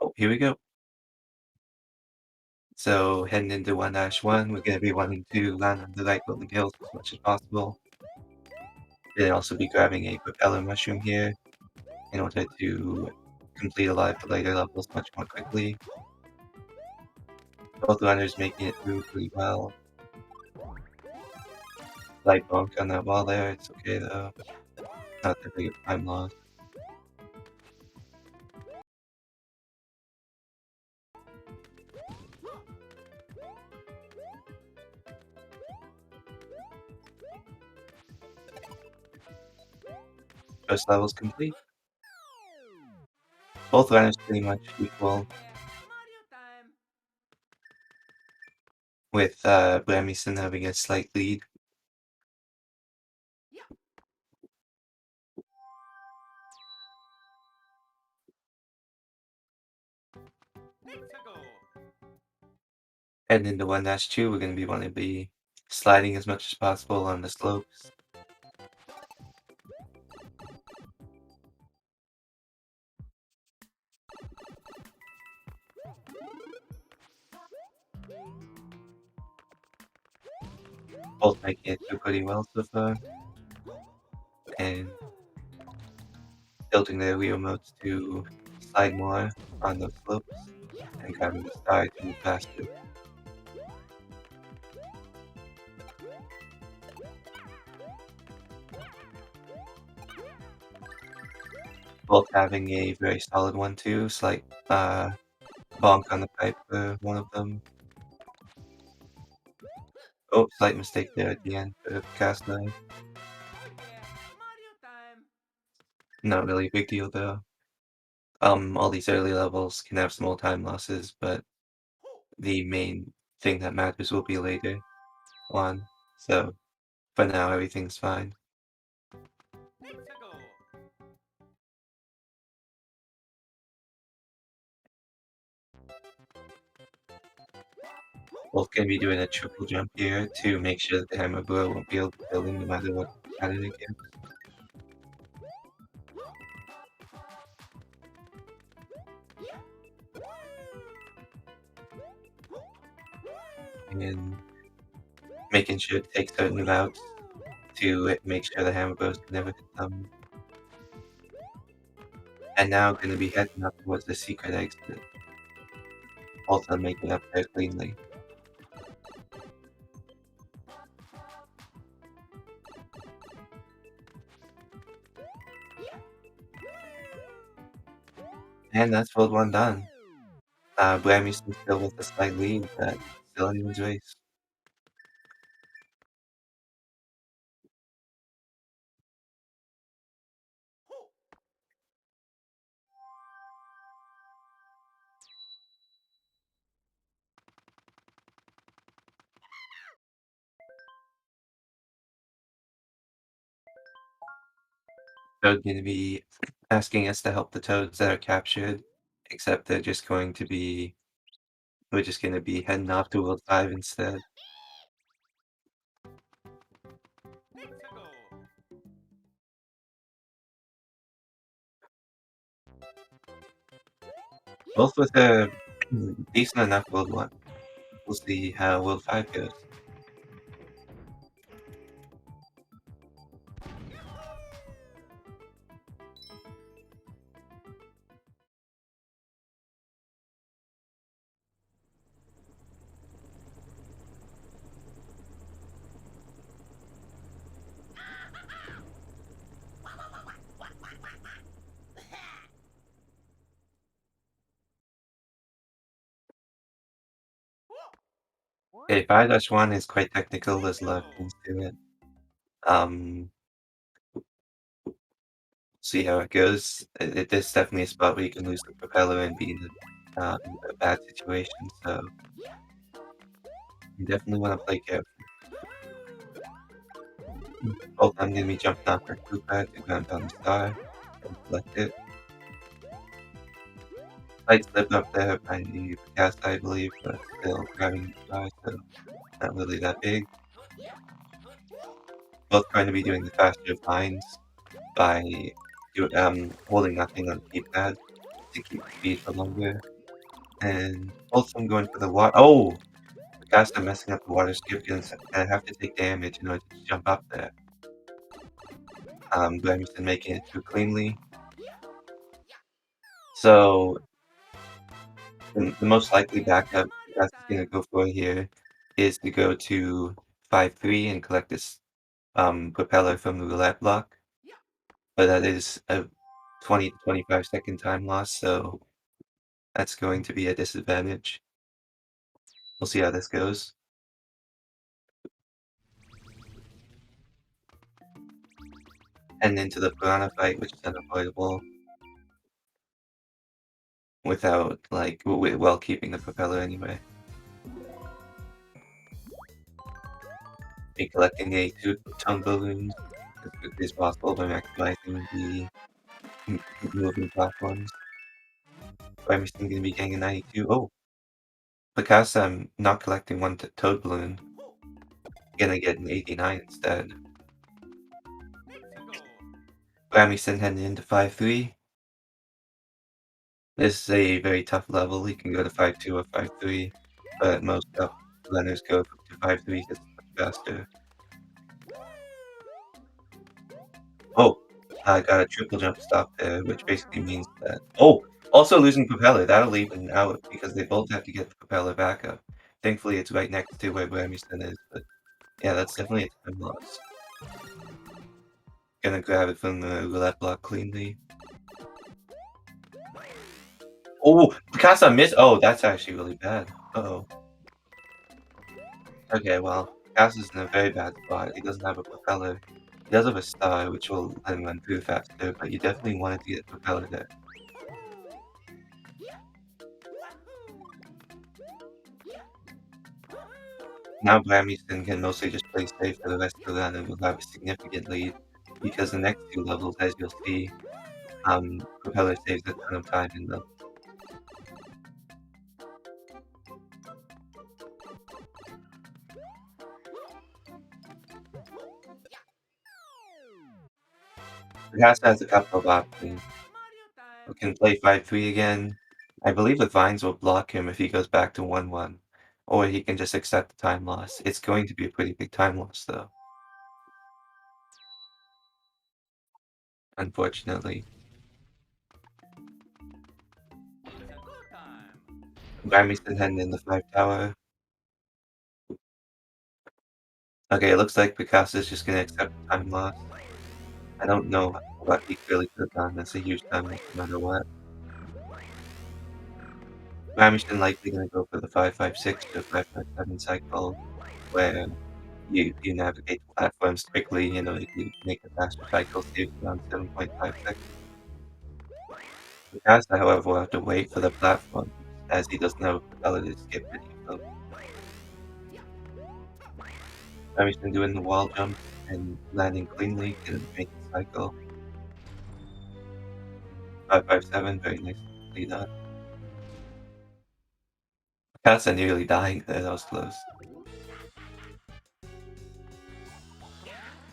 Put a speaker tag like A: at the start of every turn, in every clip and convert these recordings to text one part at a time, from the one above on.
A: Oh, here we go. So heading into 1-1, we're going to be wanting to land on the right golden hills as much as possible. Then also be grabbing a propeller mushroom here in order to complete a lot of the later levels much more quickly. Both runners making it through pretty well. Light bonk on that wall there, it's okay though. Not that big of time loss. First level's complete. Both runners pretty much equal, with Brammyson having a slight lead. Heading into 1-2, we're going to be wanting to be sliding as much as possible on the slopes. Both making it through pretty well so far. And tilting their wheel modes to slide more on those slopes and grabbing the star to move faster. Both having a very solid one too, slight bonk on the pipe for one of them. Oh, slight mistake there at the end for Pacasa. Not really a big deal though. All these early levels can have small time losses, but the main thing that matters will be later on. So for now, everything's fine. Both gonna be doing a triple jump here to make sure that the hammer blow won't be able to kill him no matter what kind it again. And making sure to take certain routes to make sure the hammer blows can never hit them. And now gonna be heading up towards the secret exit. Also making up there cleanly. And that's World 1 done. Brammyson still with a slight lead, but still anyone's race. So gonna be asking us to help the toads that are captured, except they're just going to be we're just gonna be heading off to World 5 instead. Both with a decent enough World 1. We'll see how World 5 goes. Okay, 5-1 is quite technical, there's a lot of things to it. See how it goes. There's definitely a spot where you can lose the propeller and be in a bad situation, so you definitely want to play careful. Both I'm gonna be jumping off our crew pad to ground down the star and collect it. Slight slip up there by the cast, I believe, but still grabbing the star, so not really that big. Both going to be doing the faster finds by holding nothing on the keypad to keep the speed for longer, and both of them going for the water. Oh! Pacasa messing up the water skip, gonna have to take damage in order to jump up there. Brammyson making it through cleanly. So, the most likely backup Pacasa's gonna go for here is to go to 5-3 and collect this, propeller from the roulette block, but that is a 20 to 25-second time loss, so that's going to be a disadvantage. We'll see how this goes. And into the piranha fight, which is unavoidable without, like, while keeping the propeller anyway. Be collecting a two-tone balloons as quickly as possible by maximizing the moving platforms. Brammyson gonna be getting a 92. Oh, because I'm not collecting one toad balloon, gonna get an 89 instead. Brammyson heading into 5-3. This is a very tough level. He can go to 5-2 or 5-3, but most top runners go to 5-3 because it's faster. Oh, I got a triple jump stop there, which basically means that. Oh, also losing propeller. That'll even out because they both have to get the propeller back up. Thankfully, it's right next to where Brammyson is, but yeah, that's definitely a time loss. Gonna grab it from the roulette block cleanly. Oh, Picasa missed. Oh, that's actually really bad. Uh-oh. Okay, well, Picasa's in a very bad spot. He doesn't have a propeller. He does have a star, which will let him run through faster, but you definitely wanted to get the propeller there. Now Brammyson can mostly just play safe for the rest of the run and will have a significant lead because the next two levels, as you'll see, propeller saves a ton of time in them. Picasa has a couple of options. We can play 5-3 again. I believe the vines will block him if he goes back to 1-1, or he can just accept the time loss. It's going to be a pretty big time loss, though, unfortunately. Brammyson heading in the 5 tower. Okay, it looks like Picasso is just gonna accept the time loss. I don't know what he really could have done. That's a huge time loss no matter what. Brammyson likely gonna go for the 5-5-6 to 5-5-7 cycle, where you navigate the platforms quickly, you know, you make a faster cycle, saves around 7.5 seconds. Picasso, however, will have to wait for the platform, as he doesn't have a propeller to skip any of them. Brammyson doing the wall jump and landing cleanly can make the cycle. 5-5-7, very nicely done. Picasso nearly dying there, that was close.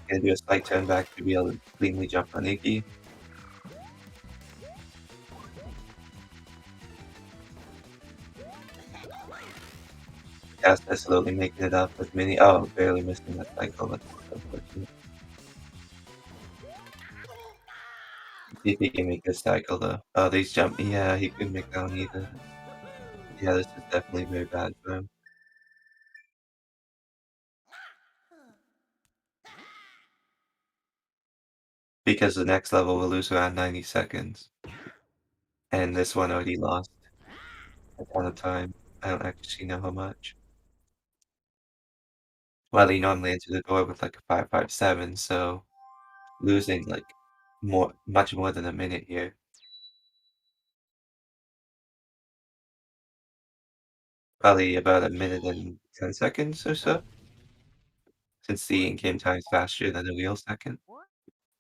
A: Gonna do a slight turn back to be able to cleanly jump on Iggy. Picasso slowly making it up with mini. Oh, barely missing that cycle. That's unfortunate. See if he can make this cycle though. Oh, these jump. Yeah, he couldn't make that one either. Yeah, this is definitely very bad for him. Because the next level will lose around 90 seconds. And this one already lost a ton of time. I don't actually know how much. Well, he normally entered the door with like a 5-5-7, so losing like much more than a minute here. Probably about a minute and 10 seconds or so, since the in-game time is faster than the real second.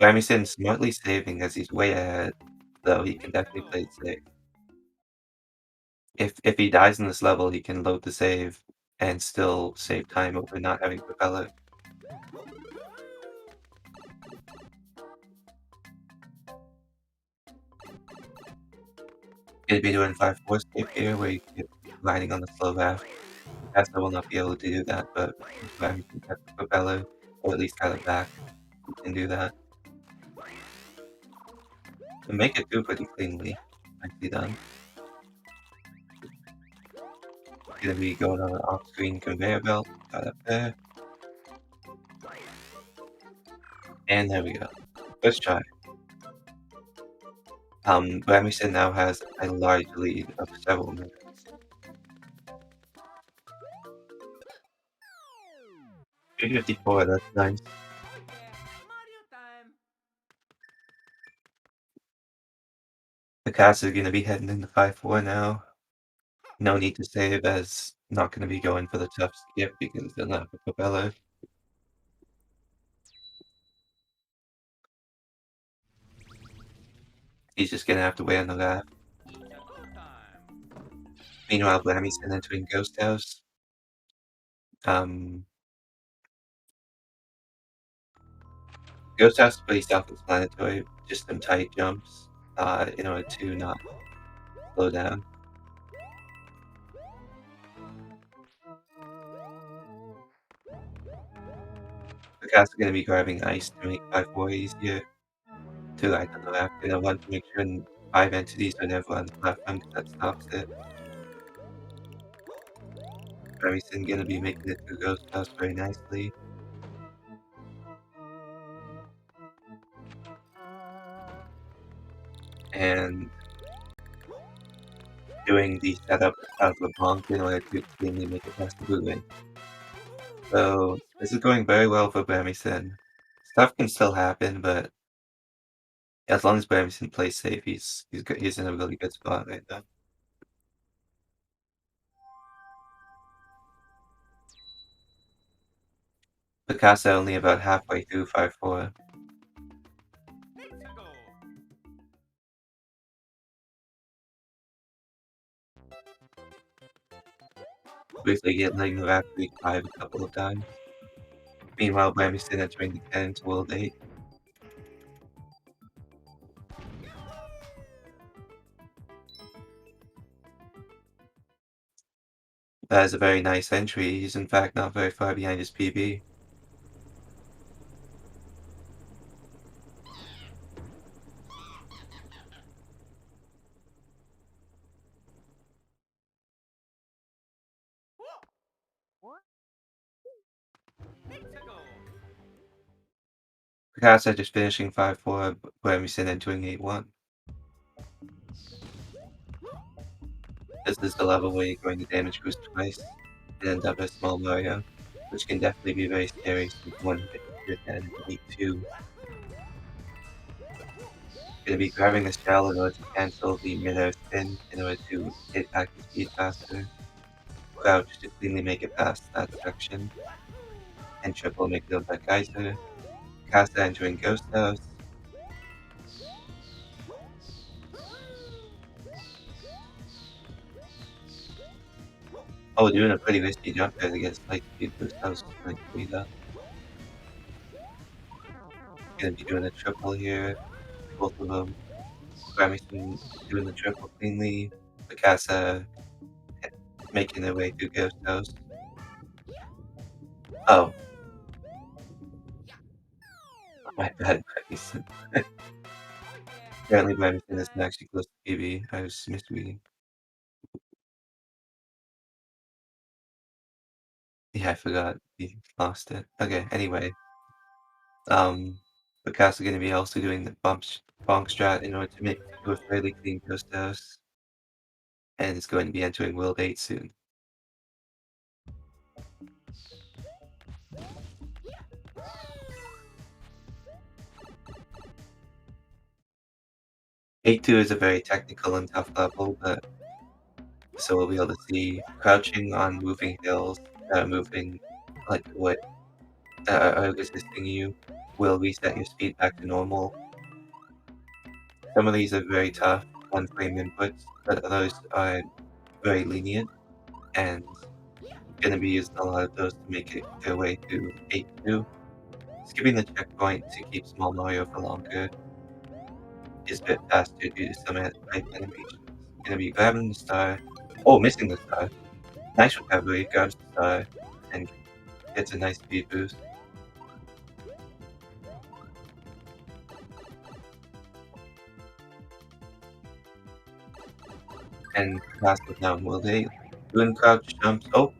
A: Brammyson smartly saving as he's way ahead, though he can definitely play it safe. If he dies in this level, he can load the save and still save time over not having propeller. Gonna be doing 5-4 skip here where you keep grinding on the slow path. Pacasa will not be able to do that, but Brammyson has the propeller, or at least got it back. You can do that. And make it do pretty cleanly. Nicely done. Gonna be going on an off-screen conveyor belt. Got up there. And there we go. First try. Brammyson now has a large lead of several minutes. 354, that's nice. Pacasa is gonna be heading into 5-4 now. No need to save as not gonna be going for the tough skip because they'll not have a propeller. He's just gonna have to wait on the lap. Meanwhile, Brammyson entering Ghost House. Um, Ghost House is pretty self-explanatory, just some tight jumps in order to not slow down. Picasso's gonna be grabbing ice to make 5-4 easier. 2 guys on the left, and I want to make sure 5 entities are never on the platform because that stops it. Brammyson gonna be making it through Ghost House very nicely. And doing the setup of the bonk in order to cleanly make it past the blue lane. So this is going very well for Brammyson. Stuff can still happen, but as long as Brammyson plays safe, he's in a really good spot right now. Picasa only about halfway through 5-4. Briefly getting the lap week 5 a couple of times. Meanwhile, Brammyson entering the 10 to World 8. That is a very nice entry. He's in fact not very far behind his PB. Picasa just finishing 5-4, Brammyson entering 8-1. This is the level where you're going to damage boost twice and end up as small Mario, which can definitely be very scary since one hit your 10 to 8-2. Gonna be grabbing a shell in order to cancel the mid-air spin in order to hit back the speed faster. Crouch to cleanly make it past that section. And triple make it up by Geyser. Casa entering Ghost House. Oh, doing a pretty risky jump there to get spike speed boost. That was pretty sweet though. Gonna be doing a triple here. Both of them. Brammyson doing the triple cleanly. Picasa making their way through Ghost House. Oh. My bad, Brammyson. Apparently Brammyson isn't actually close to PB. I was misreading. Yeah, I forgot. He lost it. Okay, anyway. Picasa gonna be also doing the bonk strat in order to make it to a fairly clean Ghost House. And is going to be entering World 8 soon. 8-2 is a very technical and tough level, but so we'll be able to see crouching on moving hills, moving like what are resisting you will reset your speed back to normal. Some of these are very tough one-frame inputs, but others are very lenient, and gonna be using a lot of those to make it their way to 8-2. Skipping the checkpoint to keep small Mario for longer is a bit faster due to some type animations gonna be grabbing the star. Oh, missing the star. Nice recovery, grabs the star, and gets a nice speed boost. And Pacasa down. Will they doing crouch jumps? Oh,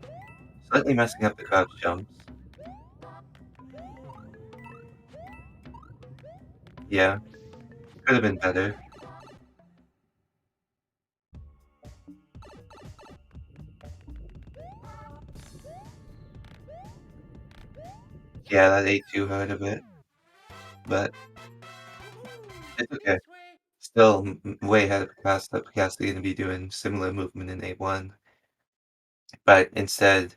A: slightly messing up the crouch jumps. Yeah, could have been better. Yeah, that ate too hard of it, but it's okay. Still way ahead of Pacasa. Pacasa gonna be doing similar movement in A1, but instead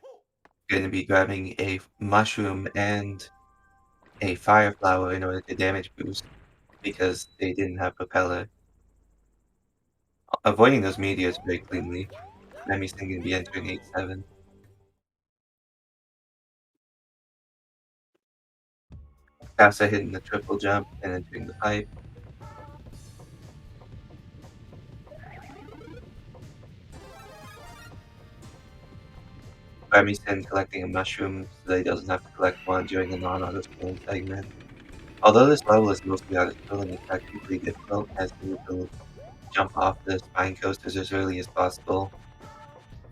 A: gonna be grabbing a mushroom and a fire flower in order to damage boost because they didn't have propeller. Avoiding those meteors very cleanly. Brammyson gonna be entering 8-7. Pacasa hitting the triple jump and entering the pipe. Brammyson collecting a mushroom so that he doesn't have to collect one during the non-auto scrolling segment. Although this level is mostly auto scrolling, it's actually pretty difficult as you will jump off the spine coasters as early as possible,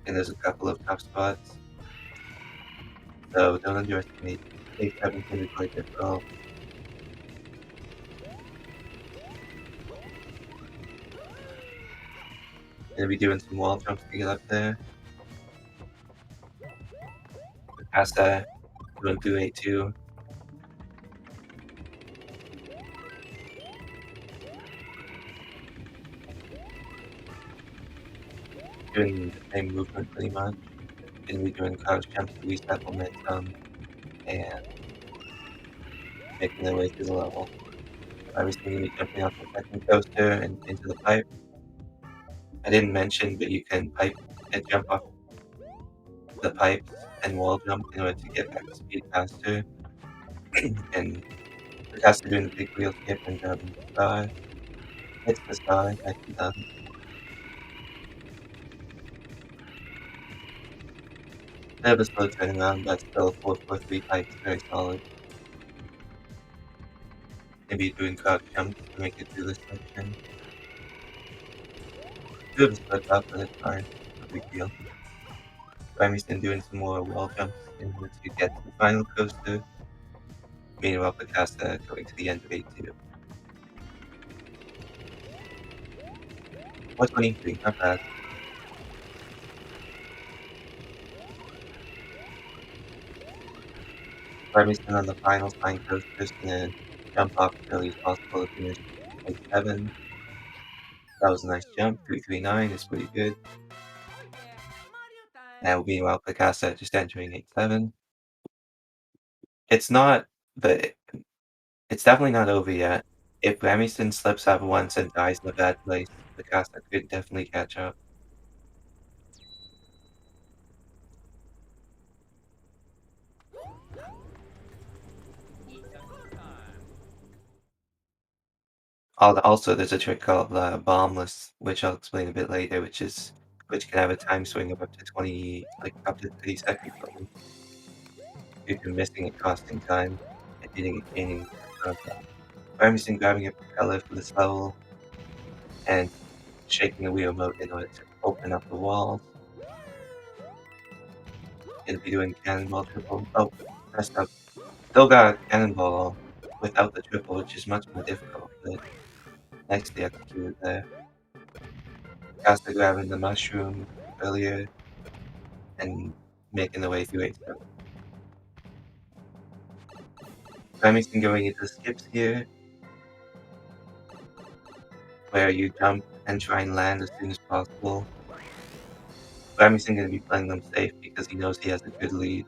A: and there's a couple of tough spots. So don't underestimate. 8-7 can be quite difficult. Gonna be doing some wall jumps to get up there. Past that, going through 8-2. Doing the same movement pretty much. Gonna be doing crouch jumps to reset momentum and making their way through the level. Obviously gonna be jumping off the second coaster and into the pipe. I didn't mention, but you can pipe and jump off the pipes and wall jump in order to get back to speed faster. And Pacasa doing the big wheel skip and grabbing the star. Hits the star, nicely done. Bit of a slow turnaround, but still 4-4-3 pipe is very solid. Maybe doing crouch jumps to make it through this section. Bit of a slow drop, but it's fine. No big deal. Brammyson doing some more wall jumps in order to get to the final coaster. Meanwhile, Pacasa going to the end of 8-2. 423, not bad. Brammyson on the final spine coaster is gonna jump off as early as possible to finish 8-7. That was a nice jump. 339 is pretty good. And meanwhile, Pacasa just entering 8-7. It's not the it's definitely not over yet. If Brammyson slips up once and dies in a bad place, Pacasa could definitely catch up. Also, there's a trick called bombless, which I'll explain a bit later, which can have a time swing of up to 20, like up to 30 seconds due to missing it costing time and hitting it gaining contact. Brammyson grabbing a propeller for this level and shaking the wheel mode in order to open up the walls. Gonna be doing cannonball triple. Oh, messed up. Still got a cannonball without the triple, which is much more difficult, but nicely executed there. Casta grabbing the mushroom earlier and making the way through 8-7. Brammyson going into skips here, where you jump and try and land as soon as possible. Brammyson gonna be playing them safe because he knows he has a good lead.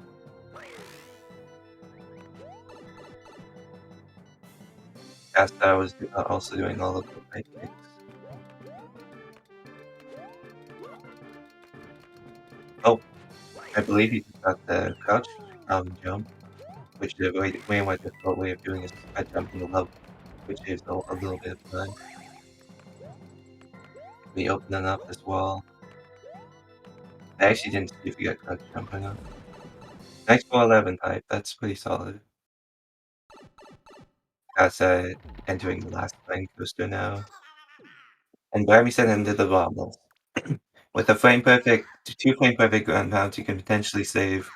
A: Casta was also doing all of the right kicks. Oh, I believe he just got the crouch jump, which is a way more difficult way of doing is by jumping the level, which is a little bit of time. We opening up this wall. I actually didn't see if we got crouch jump or not. Nice 411 type, that's pretty solid. That's entering the last flame coaster now. And Brammyson into the bombs. With a frame perfect, two frame perfect ground pounds, you can potentially save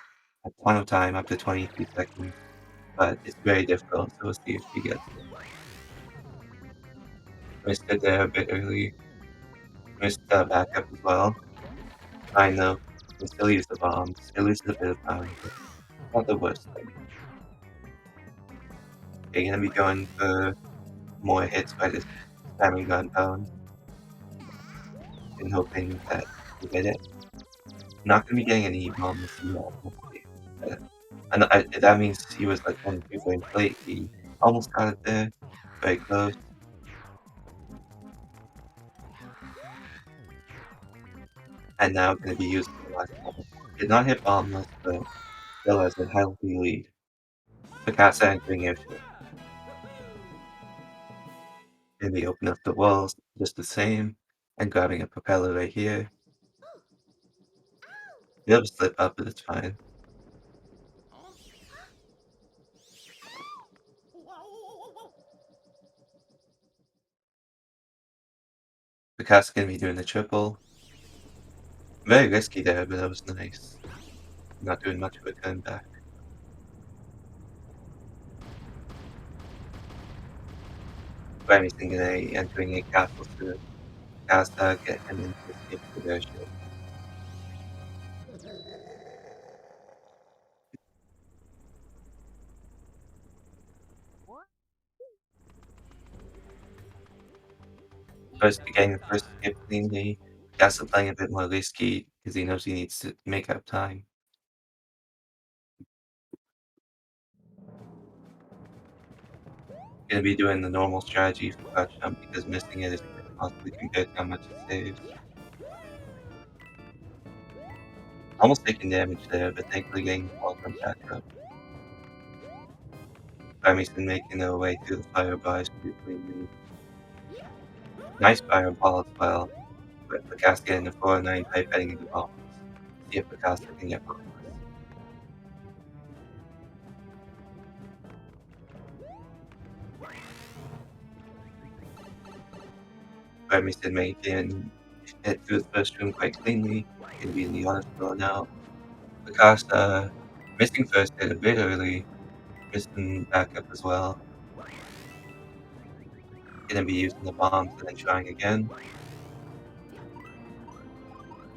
A: a ton of time, up to 23 seconds, but it's very difficult, so we'll see if she gets it. Missed it there a bit early. Missed backup as well. I know. Can still use the bombs. It loses a bit of time, but not the worst thing. They're gonna be going for more hits by just spamming gunpound and hoping that we get it. Not gonna be getting any bombs yet, hopefully. That means he was like 1 or 2 frames late. He almost got it there. Very close. And now gonna be using the last bomb. Did not hit bombless, but still has a healthy lead. Pacasa entering airship. Maybe open up the walls just the same, and grabbing a propeller right here. He'll just slip up, but it's fine. Picasa gonna be doing the triple. Very risky there, but that was nice. Not doing much of a comeback. Brammyson gonna entering a castle to Picasa, get him into escape to the airship. First getting the first escape cleanly. Picasa playing a bit more risky because he knows he needs to make up time. Gonna be doing the normal strategy for crouch jump because missing it is quite costly compared to how much it saves. Almost taking damage there, but thankfully getting the ball from back up. Brammyson making their way through the fire bars pretty cleanly. Nice fireball as well, but Picasa getting the 409 type heading into bombs. See if Picasa can get bombs. Brammyson making it through the first room quite cleanly. Gonna be in the honest floor now. Picasa missing first hit a bit early, missing backup as well. Gonna be using the bombs and then trying again.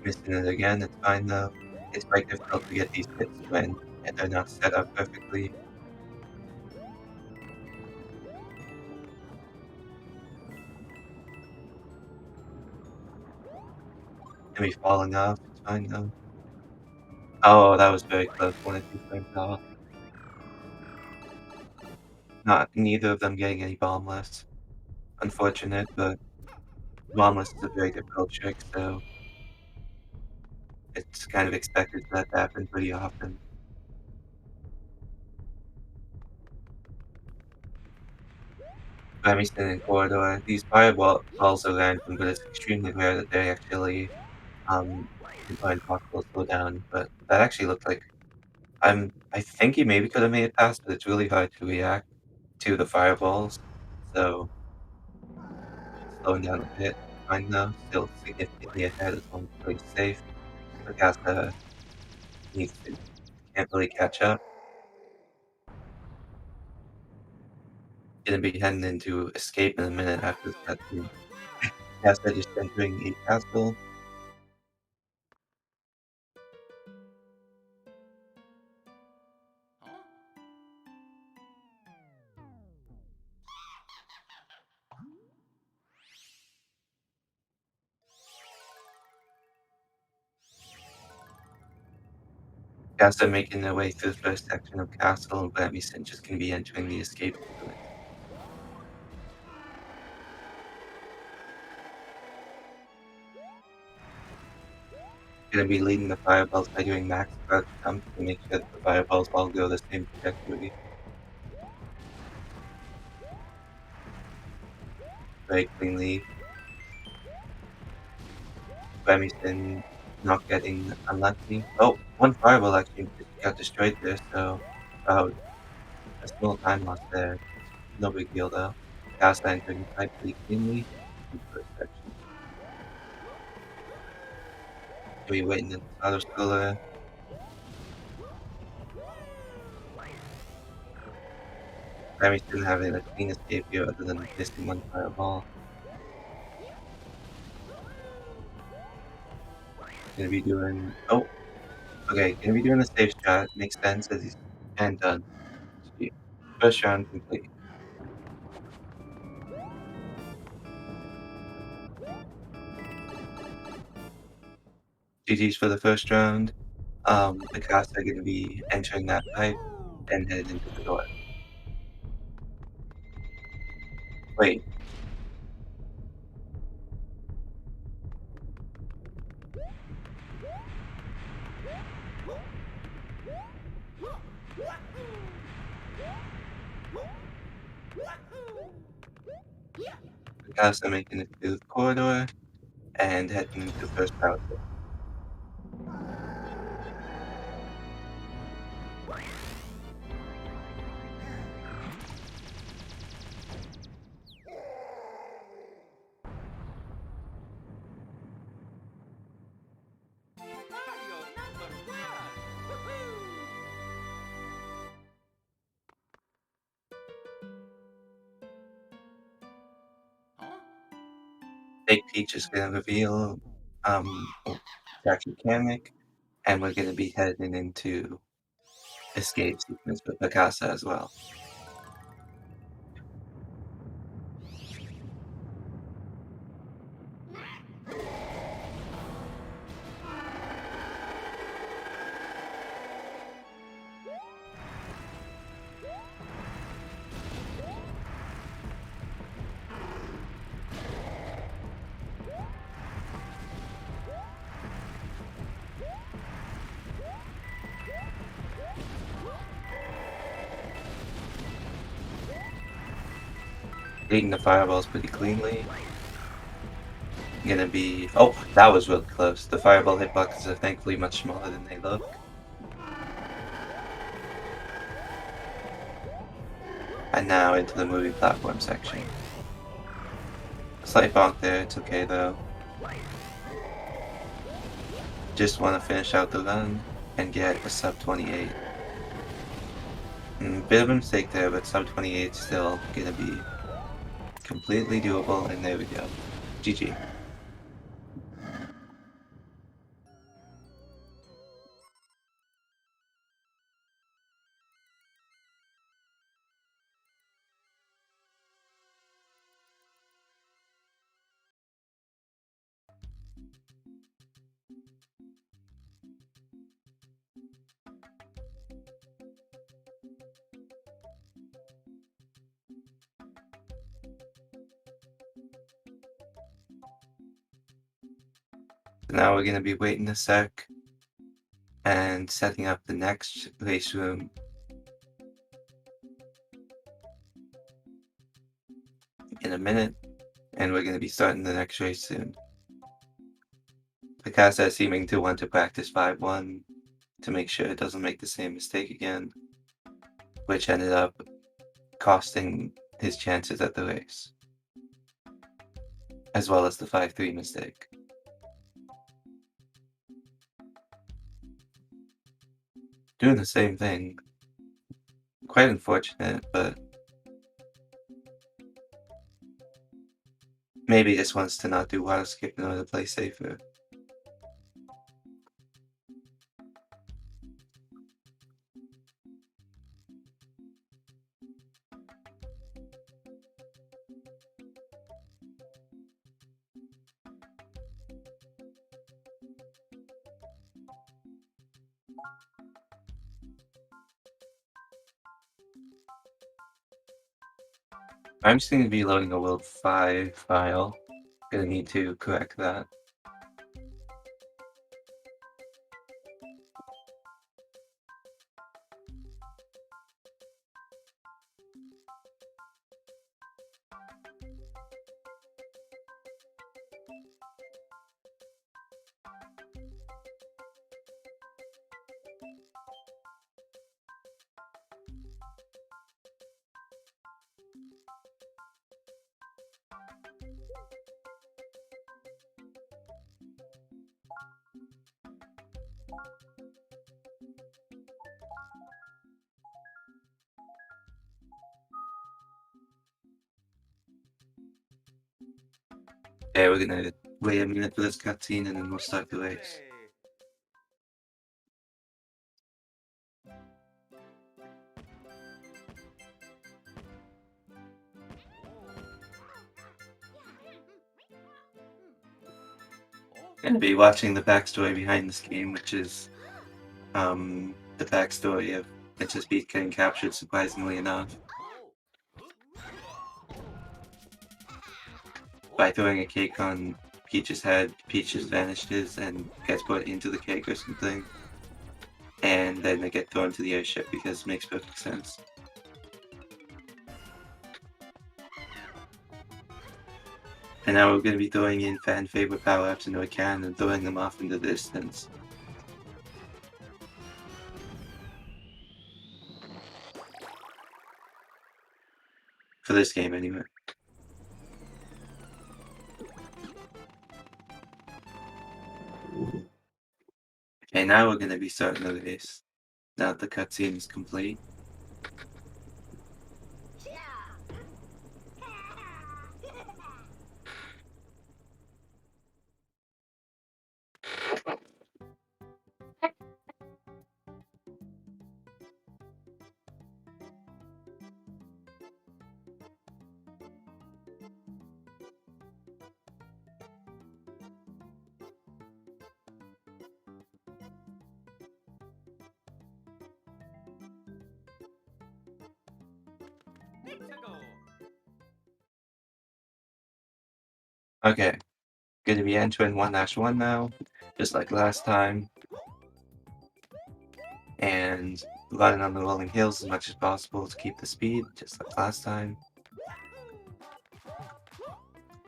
A: Missing it again, it's fine though. It's quite difficult to get these hits when they're not set up perfectly. Gonna be falling off, it's fine though. Oh, that was very close, 1 or 2 frames off. Not neither of them getting any bombless. Unfortunate, but bombless is a very difficult trick, so it's kind of expected for that to happen pretty often. Brammyson and Corridor, these fireballs are random, but it's extremely rare that they actually are impossible to slow down. But that actually looked like I think he maybe could have made it past, but it's really hard to react to the fireballs. So slowing down a bit, fine though, still significantly ahead as long as he plays safe. Picasa needs to can't really catch up. Gonna be heading into escape in a minute after this cutscene. Picasa just entering a castle. Picasa making their way through the first section of castle, and Brammyson just gonna be entering the escape into it. Gonna be leading the fireballs by doing max crouch jump to make sure that the fireballs all go the same trajectory. Very cleanly. Brammyson not getting unlucky. Oh, one fireball actually just got destroyed there, so about a small time loss there. No big deal though. Pacasa entering the fight pretty cleanly in the first section. We waiting in the auto scroller. Brammyson having a clean escape here other than missing one fireball. Gonna be doing oh, okay, gonna be doing a safe shot. Makes sense as he's and done. GG. First round complete. GG's for the first round. Pacasa gonna be entering that pipe and headed into the door. Wait, Pacasa making it through the corridor and heading into the first round. Big Peach is gonna reveal Jack Mechanic, and we're gonna be heading into escape sequence with Pacasa as well. Hitting the fireballs pretty cleanly. Gonna be oh, that was really close. The fireball hitboxes are thankfully much smaller than they look. And now into the moving platform section. Slight bonk there, it's okay though. Just want to finish out the run and get a sub 28. Bit of a mistake there, but sub 28 still gonna be completely doable, and there we go. GG. Now we're gonna be waiting a sec and setting up the next race room in a minute, and we're gonna be starting the next race soon. Picasa is seeming to want to practice 5-1 to make sure it doesn't make the same mistake again, which ended up costing his chances at the race, as well as the 5-3 mistake. Doing the same thing. Quite unfortunate, but maybe just wants to not do water skip in order to play safer. I'm just going to be loading a World 5 file. Gonna need to correct that. Okay, we're gonna wait a minute for this cutscene and then we'll start the race. Gonna be watching the backstory behind this game, which is the backstory of Princess Peach getting captured, surprisingly enough, by throwing a cake on Peach's head. Peaches vanishes and gets put into the cake or something, and then they get thrown to the airship because it makes perfect sense. And now we're gonna be throwing in fan favorite power-ups into a can and throwing them off into the distance. For this game, anyway. Okay, now we're gonna be starting the race. Now that the cutscene is complete. Okay, gonna be entering 1-1 now, just like last time, and running on the rolling hills as much as possible to keep the speed, just like last time.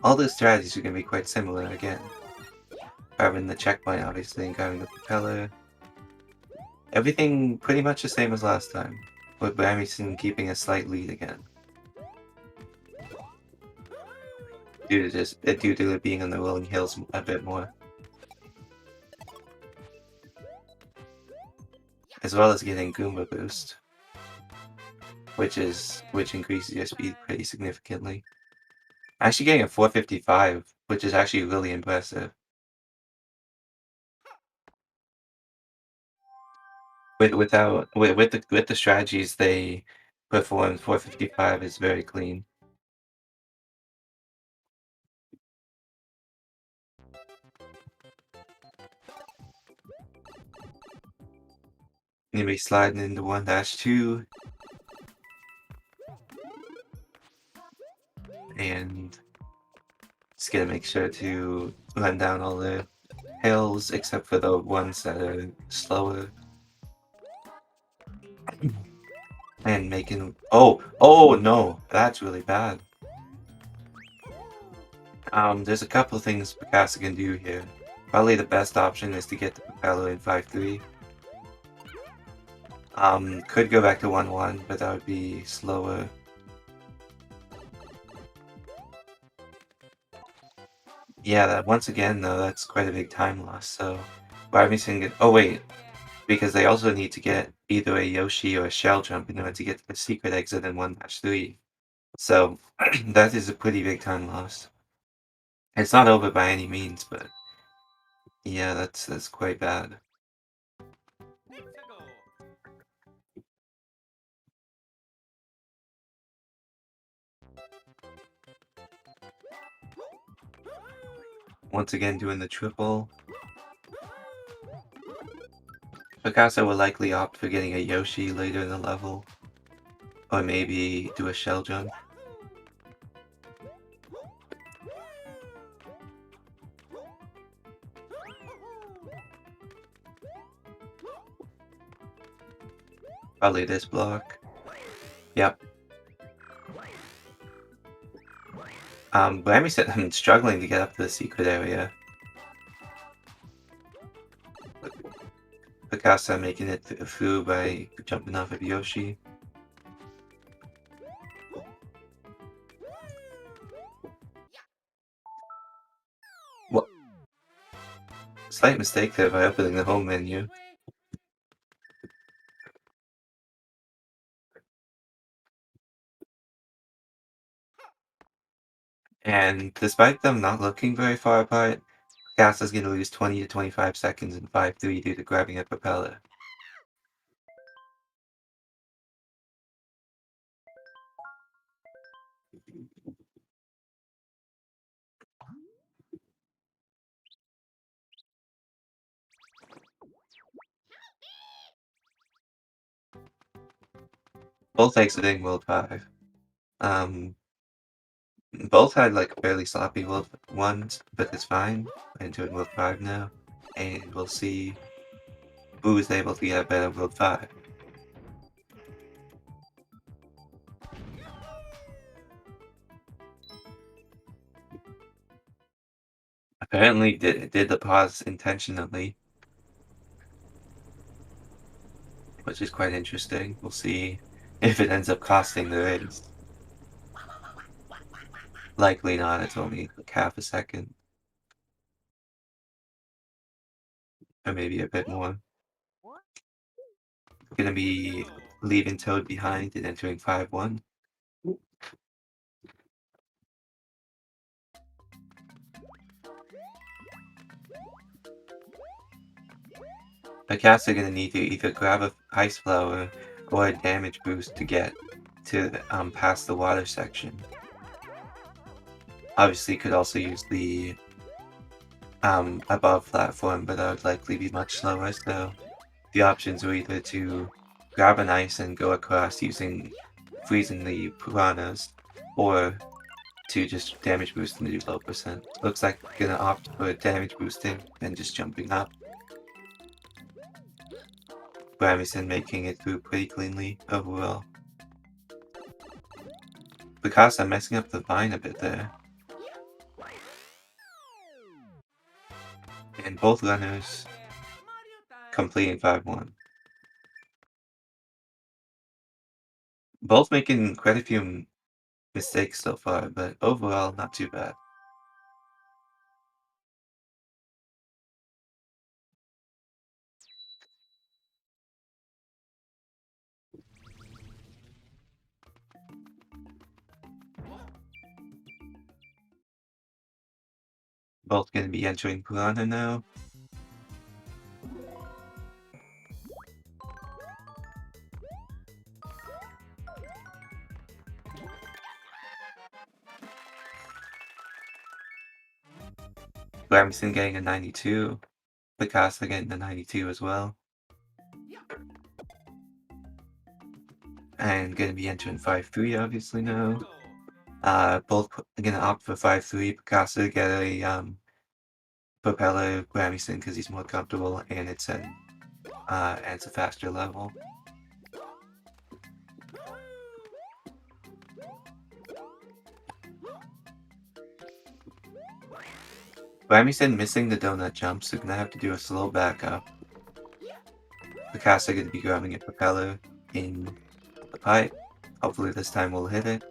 A: All the strategies are gonna be quite similar again. Grabbing the checkpoint, obviously, and grabbing the propeller. Everything pretty much the same as last time, with Brammyson keeping a slight lead again. Due to it being on the rolling hills a bit more. As well as getting Goomba boost, which increases your speed pretty significantly. Actually getting a 455, which is actually really impressive. With the strategies they performed, 455 is very clean. Gonna be sliding into 1-2. And just gonna make sure to run down all the hills except for the ones that are slower. And making... Oh no! That's really bad. There's a couple things Pacasa can do here. Probably the best option is to get the propeller in 5-3. Could go back to 1-1, but that would be slower. Yeah, that once again though, that's quite a big time loss, so Brammyson get... Oh wait, because they also need to get either a Yoshi or a shell jump in order to get to the secret exit in 1-3. So that is a pretty big time loss. It's not over by any means, but yeah, that's quite bad. Once again doing the triple. Pacasa will likely opt for getting a Yoshi later in the level. Or maybe do a shell jump. Probably this block. Yep. Blammy said I'm struggling to get up to the secret area. Pacasa making it through by jumping off of Yoshi. What? Slight mistake there by opening the home menu. And despite them not looking very far apart, Pacasa's gonna lose 20 to 25 seconds in 5-3 due to grabbing a propeller. Both exiting World 5. Um, Both had like fairly sloppy World 1s, but it's fine. We're entering World 5 now, and we'll see who is able to get a better World 5. Apparently did the pause intentionally, which is quite interesting. We'll see if it ends up costing the race. Likely not, it's only like half a second, or maybe a bit more. Gonna be leaving Toad behind and entering 5-1. Pacasa gonna need to either grab a ice flower or a damage boost to get to past the water section. Obviously could also use the above platform, but that would likely be much slower, so the options are either to grab an ice and go across using freezing the piranhas, or to just damage boost and do low percent. Looks like we're gonna opt for damage boosting and just jumping up. Brammyson making it through pretty cleanly overall. Pacasa messing up the vine a bit there. And both runners completing 5-1. Both making quite a few mistakes so far, but overall not too bad. Both gonna be entering Piranha now. Brammyson getting a 92. Pacasa getting a 92 as well. And gonna be entering 5-3 obviously now. Both gonna opt for 5-3. Pacasa get a propeller Brammyson because he's more comfortable and it's a faster level. Brammyson missing the donut jump, so gonna have to do a slow backup. Pacasa gonna be grabbing a propeller in the pipe. Hopefully this time we'll hit it.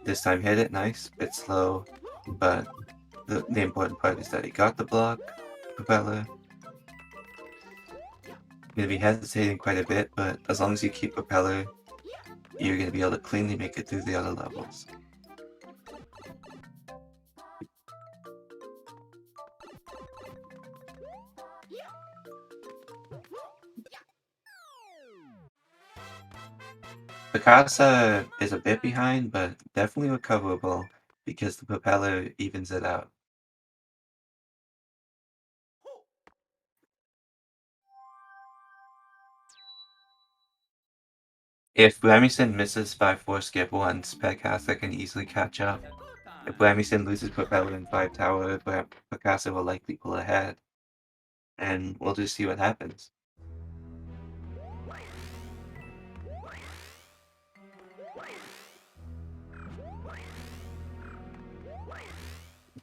A: This time hit it, nice. Bit slow, but the important part is that he got the block, propeller. Gonna be hesitating quite a bit, but as long as you keep propeller, you're gonna be able to cleanly make it through the other levels. Pacasa is a bit behind, but definitely recoverable because the propeller evens it out. If Brammyson misses 5-4 skip once, Pacasa can easily catch up. If Brammyson loses propeller in 5 tower, Pacasa will likely pull ahead. And we'll just see what happens.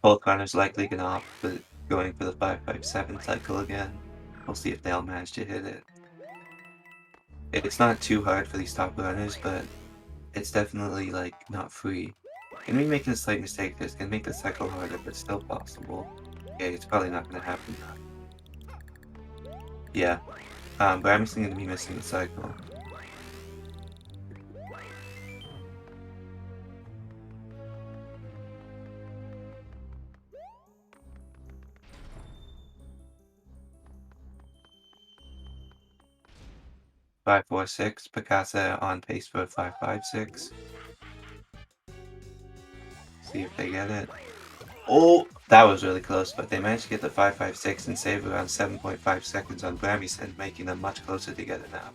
A: Both runners likely gonna opt for going for the 5-5-7 cycle again. We'll see if they'll manage to hit it. It's not too hard for these top runners, but it's definitely like not free. Gonna be making a slight mistake there. It's gonna make the cycle harder, but still possible. Okay, it's probably not gonna happen. Yeah. Brammyson gonna be missing the cycle. 546. Pacasa on pace for 556. See if they get it. Oh, that was really close, but they managed to get the 556 and save around 7.5 seconds on Brammyson, making them much closer together now.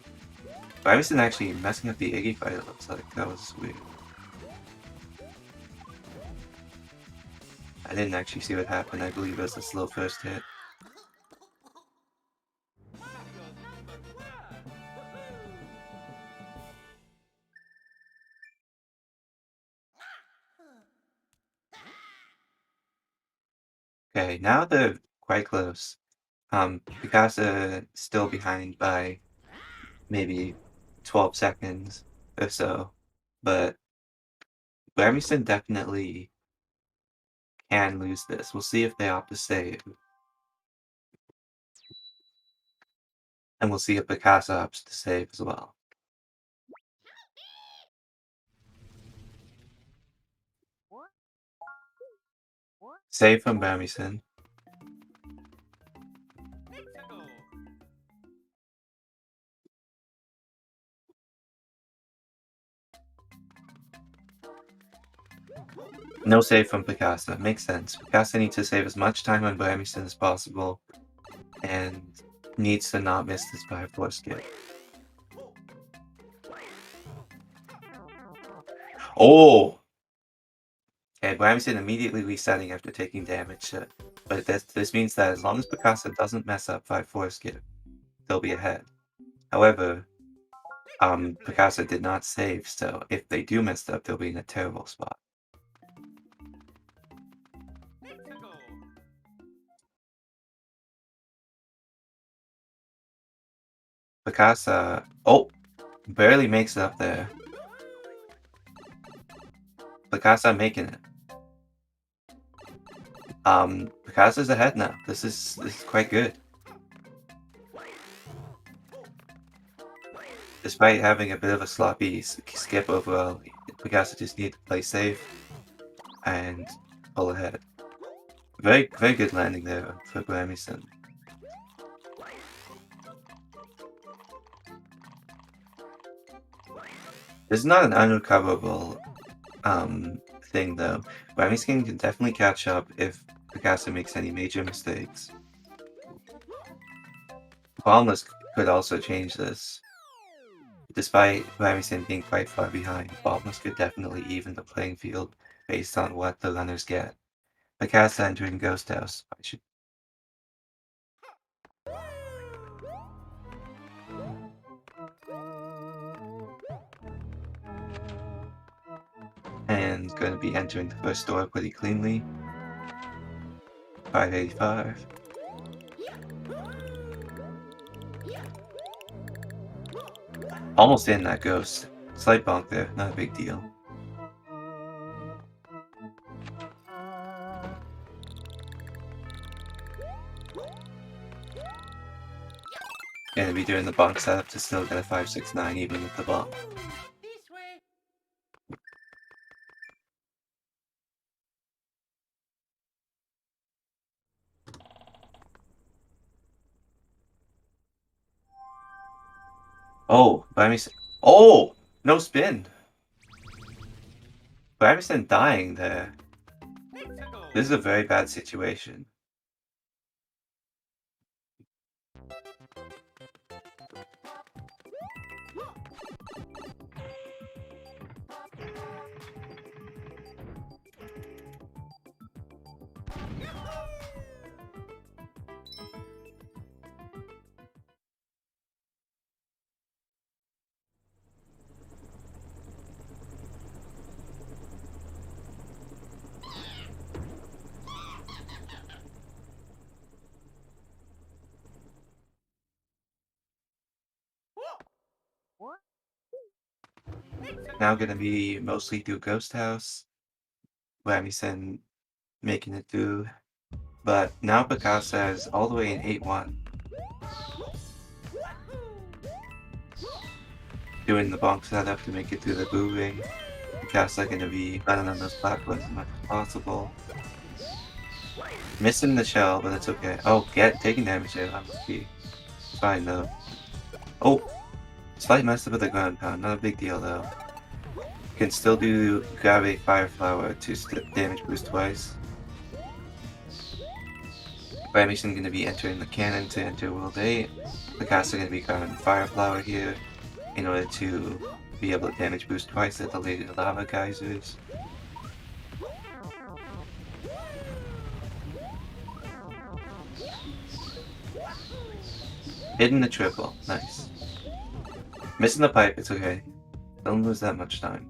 A: Brammyson actually messing up the Iggy fight, it looks like. That was weird. I didn't actually see what happened. I believe it was a slow first hit. Okay, now they're quite close. Picasa still behind by maybe 12 seconds or so, but Brammyson definitely can lose this. We'll see if they opt to save, and we'll see if Picasa opts to save as well. Save from Brammyson. No save from Picasa. Makes sense. Picasa needs to save as much time on Brammyson as possible, and needs to not miss this 5-4 skip. Oh! Okay, Brammyson immediately resetting after taking damage, but this means that as long as Picasa doesn't mess up 5-4 skip, they'll be ahead. However, Picasa did not save, so if they do mess up, they'll be in a terrible spot. Picasa, oh, barely makes it up there. Picasa making it. Picasa's ahead now. This is quite good. Despite having a bit of a sloppy skip overall, Picasa just needed to play safe and pull ahead. Very good landing there for Brammyson. This is not an unrecoverable thing though. Brammyson can definitely catch up if Picasa makes any major mistakes. Boundless could also change this. Despite Brammyson being quite far behind, Boundless could definitely even the playing field based on what the runners get. Picasa entering Ghost House. And going to be entering the first door pretty cleanly. 585. Almost in that ghost. Slight bonk there, not a big deal. Gonna be doing the bonk setup to still get a 569 even with the bonk. Oh, Brammyson. Oh! No spin! Brammyson dying there. This is a very bad situation. Now gonna be mostly through Ghost House. Brammyson making it through But now Pacasa is all the way in 8-1. Doing the bonk setup to make it through the boo ring. Pacasa gonna be running on those platforms as much as possible. Missing the shell, but it's okay. Oh, taking damage there. I'm lucky. It's fine though. Oh! Slight mess up with the ground pound. Not a big deal though. Can still grab a fire flower to damage boost twice. Brammyson gonna be entering the cannon to enter World 8. Pacasa gonna be grabbing fire flower here in order to be able to damage boost twice at the later lava geysers. Hitting the triple. Nice. Missing the pipe, it's okay. Don't lose that much time.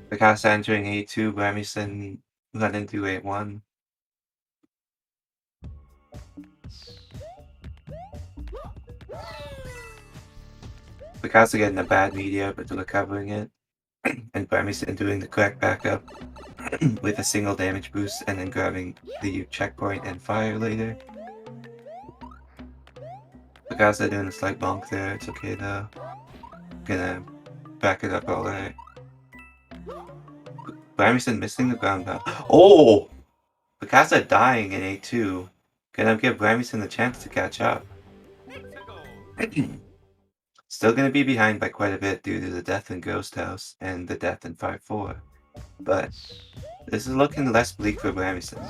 A: Pacasa entering 8-2, Brammyson got into 8-1. Pacasa getting a bad media, but recovering it. And Brammyson doing the correct backup with a single damage boost and then grabbing the checkpoint and fire later. Pacasa doing a slight bonk there, it's okay though. Gonna back it up alright. Brammyson missing the ground pound. Oh! Pacasa dying in 8-2. Gonna give Brammyson the chance to catch up. Still gonna be behind by quite a bit due to the death in Ghost House and the death in 5-4. But this is looking less bleak for Brammyson.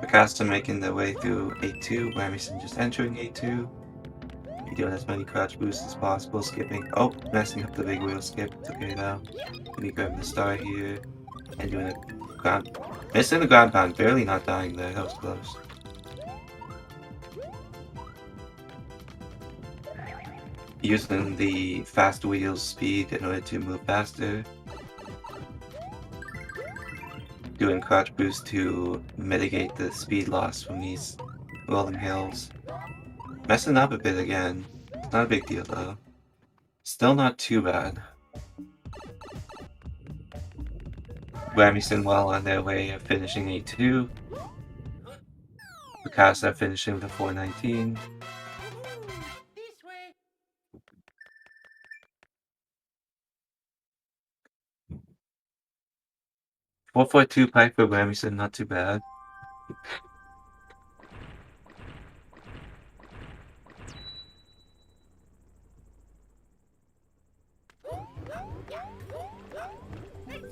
A: Pacasa making their way through 8-2, Brammyson just entering 8-2. Be doing as many crouch boosts as possible, skipping. Oh, messing up the big wheel skip. It's okay though. Gonna grab the star here and doing a ground. Missing the ground pound, barely not dying there. That was close. Using the fast wheels speed in order to move faster. Doing crouch boost to mitigate the speed loss from these rolling hills. Messing up a bit again. It's not a big deal though. Still not too bad. Brammyson well on their way of finishing 8-2. Pacasa finishing with a 419. 442 pipe for Brammyson, not too bad.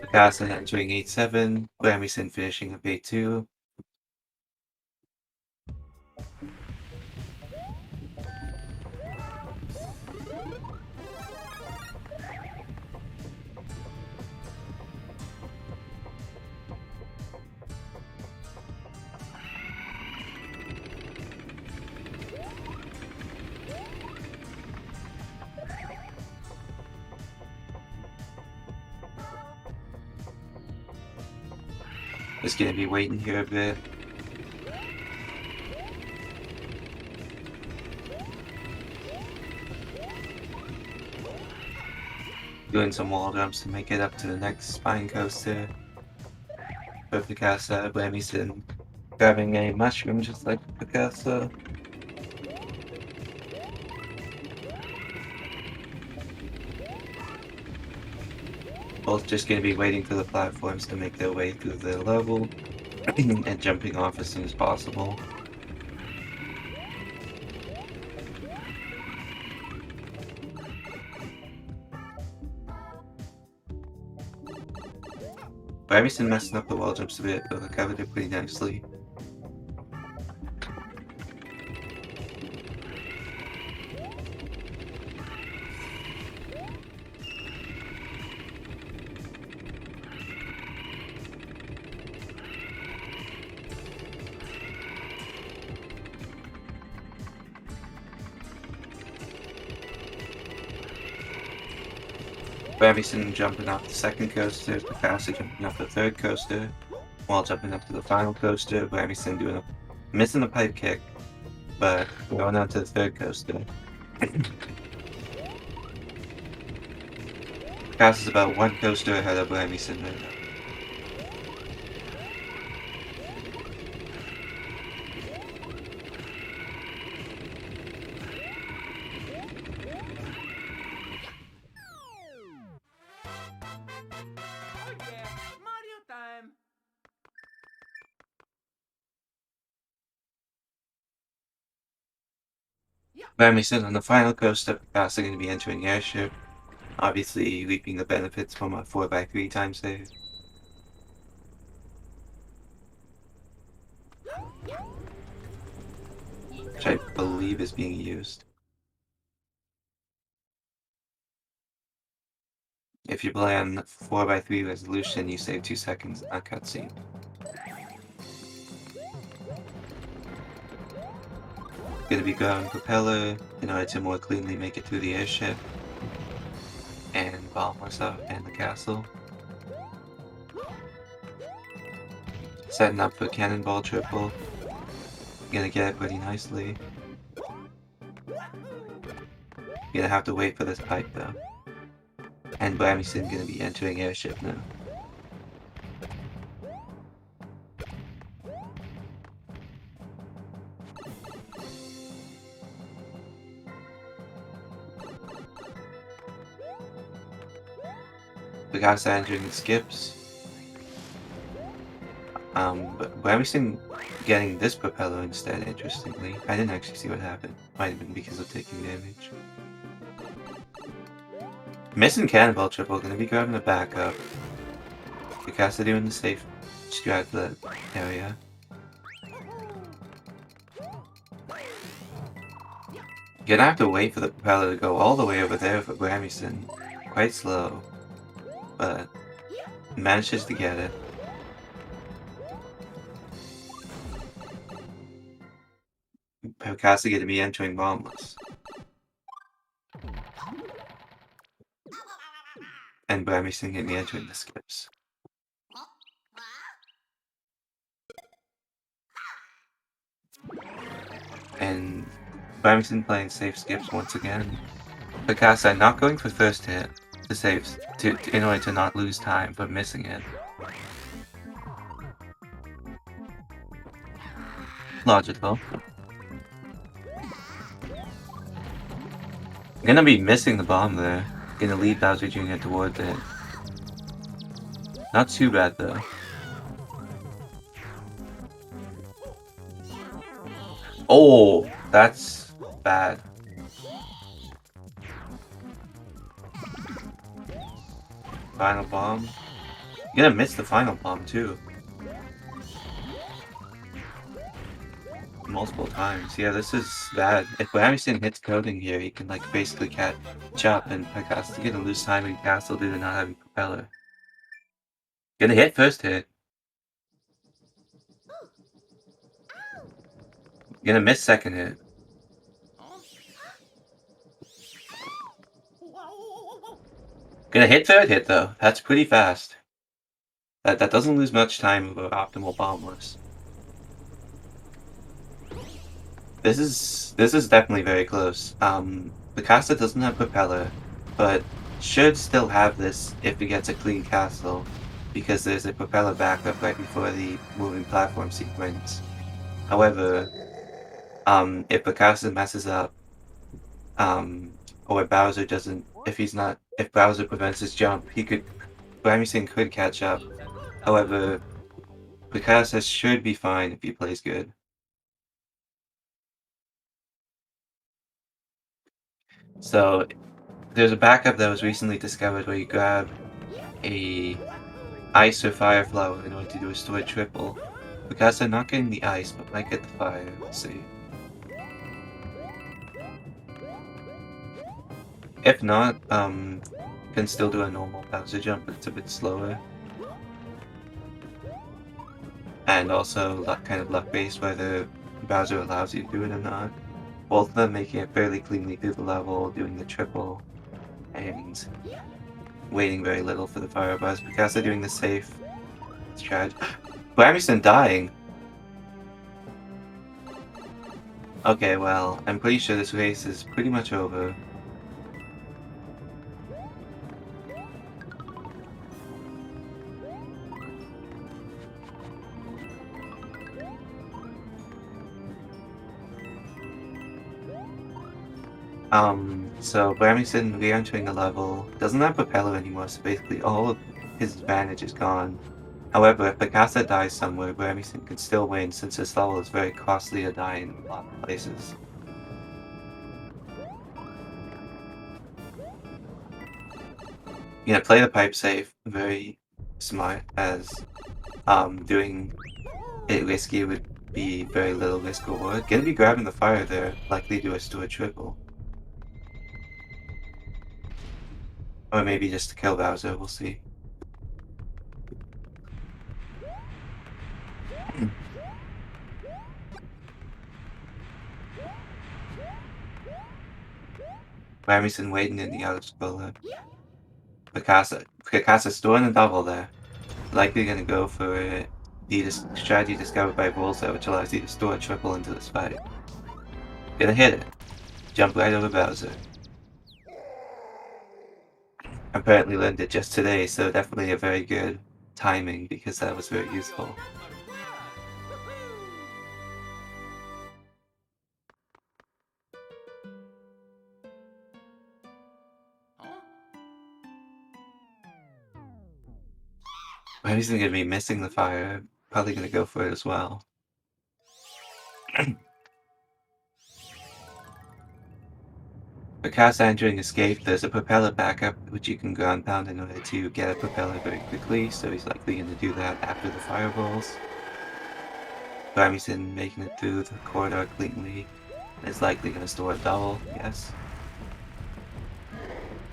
A: Pacasa entering 8-7, Brammyson finishing up 8-2. Just gonna be waiting here a bit. Doing some wall jumps to make it up to the next spine coaster. But Pacasa, Brammyson grabbing a mushroom just like Pacasa. Both just gonna be waiting for the platforms to make their way through the level and jumping off as soon as possible. Brammyson messing up the wall jumps a bit, but recovered it pretty nicely. Brammyson jumping off the second coaster, Pacasa jumping off the third coaster, while jumping up to the final coaster. Brammyson missing the pipe kick, but going on to the third coaster. Pacasa's about one coaster ahead of Brammyson right now. Brammyson on the final coaster, Pacasa going to be entering airship, obviously reaping the benefits from a 4x3 time save. Which I believe is being used. If you play on 4x3 resolution, you save 2 seconds in that cutscene. Gonna be grabbing propeller in order to more cleanly make it through the airship and bombless up in the castle. Setting up for cannonball triple. Gonna get it pretty nicely. Gonna have to wait for this pipe though. And Brammyson gonna be entering airship now. Pacasa entering the skips. But Brammyson getting this propeller instead, interestingly. I didn't actually see what happened. Might have been because of taking damage. Missing cannonball triple, gonna be grabbing a backup. Pacasa doing the safe strat to that area. Gonna have to wait for the propeller to go all the way over there for Brammyson. Quite slow, but manages to get it. Pacasa gonna be entering bombless. And Brammyson gonna be entering the skips. And Brammyson playing safe skips once again. Pacasa not going for first hit to save in order to not lose time, but missing it. Logical. Gonna be missing the bomb there. Gonna lead Bowser Jr. towards it. Not too bad though. Oh, that's bad. Final bomb. You're gonna miss the final bomb too. Multiple times. Yeah, this is bad. If Brammyson hits coding here, he can like basically catch up, and Pacasa's gonna lose time in castle due to not having propeller. Gonna hit first hit. Gonna miss second hit. Gonna hit third hit though. That's pretty fast. That doesn't lose much time over optimal bombless. This is definitely very close. Pacasa doesn't have propeller, but should still have this if he gets a clean castle, because there's a propeller backup right before the moving platform sequence. However, if Pacasa messes up, or Bowser doesn't, if Bowser prevents his jump, Brammyson could catch up. However, Pacasa should be fine if he plays good. So, there's a backup that was recently discovered where you grab a ice or fire flower in order to do a stored triple. Because I'm not getting the ice, but might get the fire. We'll see. If not, can still do a normal Bowser jump, but it's a bit slower. And also kind of luck-based, whether Bowser allows you to do it or not. Both of them making it fairly cleanly through the level, doing the triple, and waiting very little for the fire buzz. Pacasa doing the safe strategy. Brammyson dying! Okay, well, I'm pretty sure this race is pretty much over. So Brammyson re-entering the level doesn't have Propeller anymore, so basically all of his advantage is gone. However, if Pacasa dies somewhere, Brammyson can still win since this level is very costly to die in a lot of places. Play the pipe safe, very smart, as doing it risky would be very little risk reward. Gonna be grabbing the fire there, likely to do a triple. Or maybe just to kill Bowser, we'll see. Brammyson waiting in the outer scroller. Picasa's doing a double there. Likely gonna go for the strategy discovered by Bullseye, which allows you to store a triple into this fight. Gonna hit it. Jump right over Bowser. Apparently learned it just today, so definitely a very good timing because that was very useful. Brammyson gonna be missing the fire. Probably gonna go for it as well. Picasa entering escape, there's a propeller backup which you can ground pound in order to get a propeller very quickly, so he's likely going to do that after the fireballs. Brammyson making it through the corridor cleanly is likely going to store a double, yes.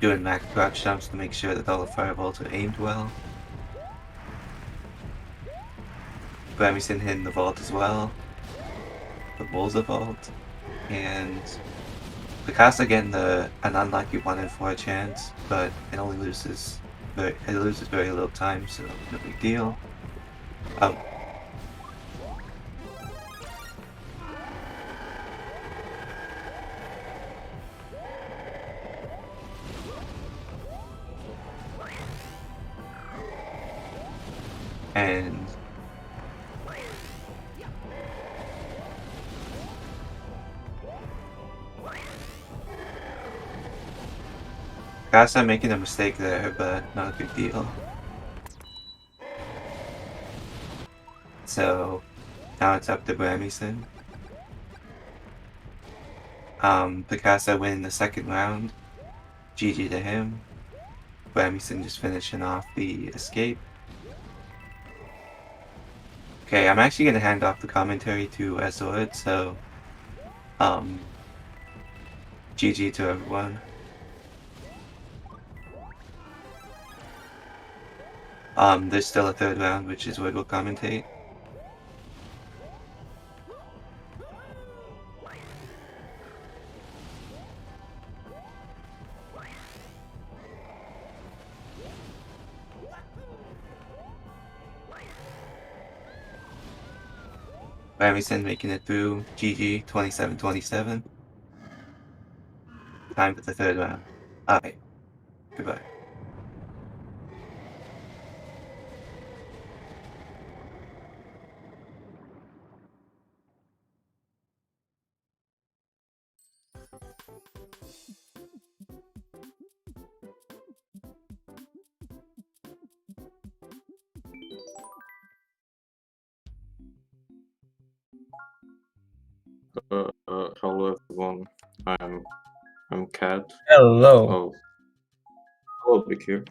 A: Doing max crouch jumps to make sure that all the fireballs are aimed well. Brammyson hitting the vault as well. The Bullseye vault. And Picasa getting an unlucky 1 in 4 chance, but it only loses very little time, so no big deal. And Picasa making a mistake there, but not a big deal. So now it's up to Brammyson. Picasa winning the second round. GG to him. Brammyson just finishing off the escape. Okay, I'm actually gonna hand off the commentary to Azord, so GG to everyone. There's still a third round, which is what we'll commentate. Brammyson making it through. GG 27-27. Time for the third round. Alright. Goodbye.
B: Hello everyone. I'm Cat.
C: Hello.
B: Oh, hello, BQ.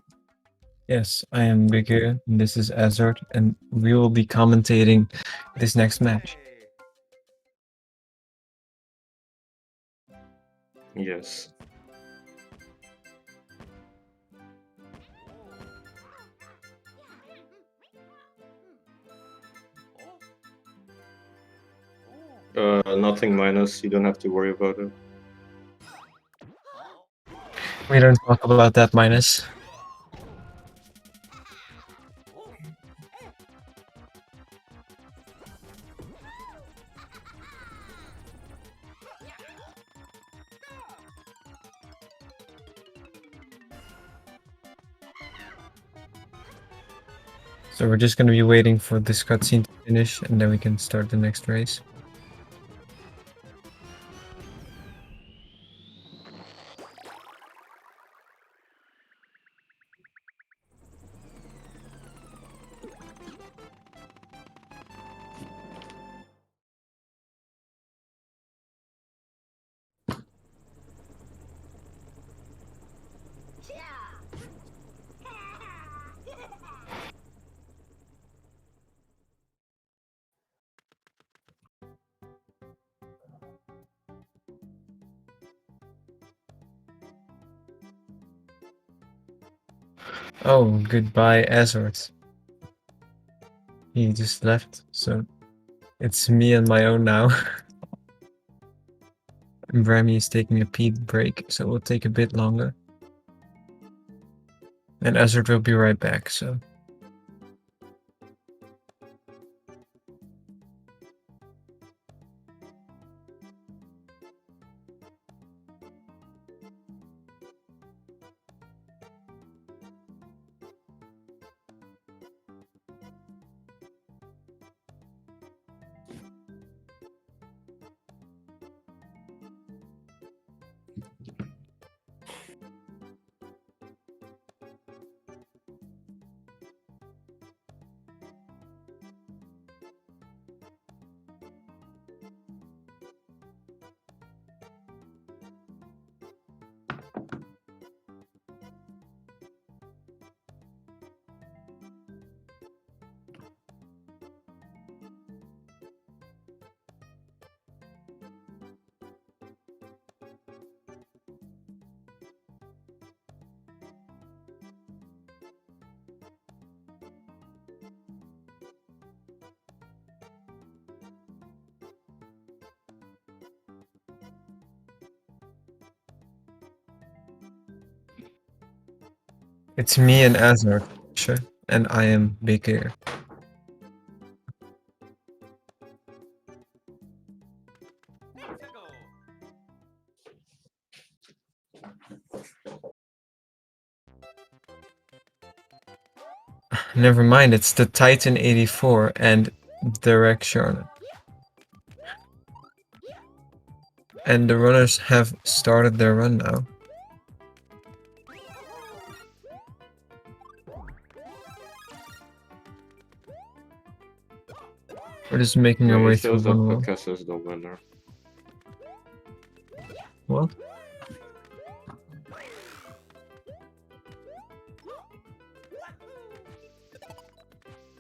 C: Yes, I am Bigger, and this is Azard, and we will be commentating this next match.
B: Yes. Nothing minus, you don't have to worry about it.
C: We don't talk about that minus. So we're just gonna be waiting for this cutscene to finish, and then we can start the next race. Oh, goodbye, Azard. He just left, so it's me on my own now. And Brammy is taking a pee break, so it will take a bit longer. And Azard will be right back, so. It's me and Azard, sure. And I am Bigger. Never mind, it's the Titan 84 and Direct Charlotte. And the runners have started their run now. We're just making our
B: Yeah,
C: way
B: it
C: through
B: shows that
C: one wall.
B: Pacasa is the winner.
C: What?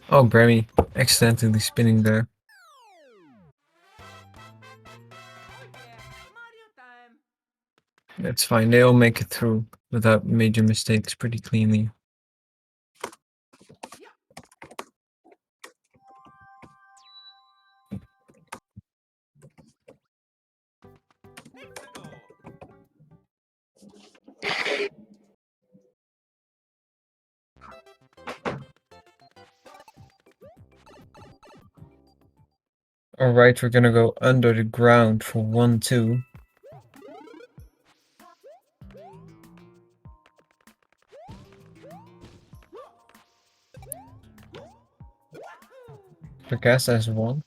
C: Oh, Brammy accidentally spinning there. That's fine, they all make it through without major mistakes pretty cleanly. Alright, we're gonna go under the ground for 1-2. Pacasa has won.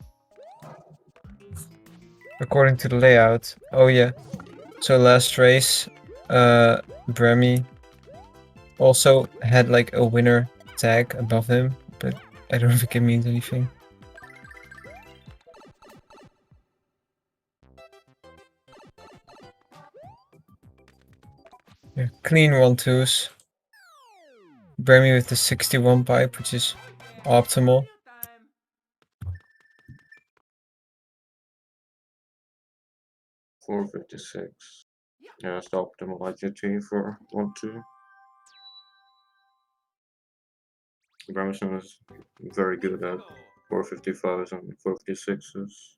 C: According to the layout. Oh yeah. So last race, Brammy also had like a winner tag above him, but I don't think it means anything. Yeah, clean 1-2s. Brammy with the 61 pipe, which is optimal.
B: $456. Yeah, it's the optimal IGT for 1-2. Brammyson is very good at 455s and 456s.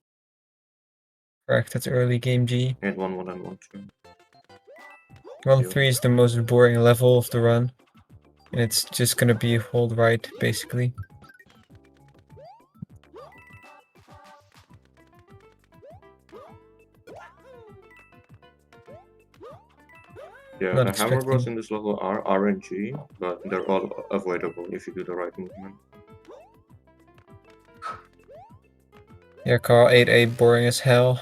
C: Correct, that's early game G.
B: 8-1-1 and 1-2.
C: 1-3 is the most boring level of the run. And it's just gonna be hold right, basically.
B: Yeah,
C: Not
B: the hammer bros
C: expecting.
B: in this level are RNG, but they're all avoidable if you do the right movement.
C: Yeah, Carl 8-8 boring as hell.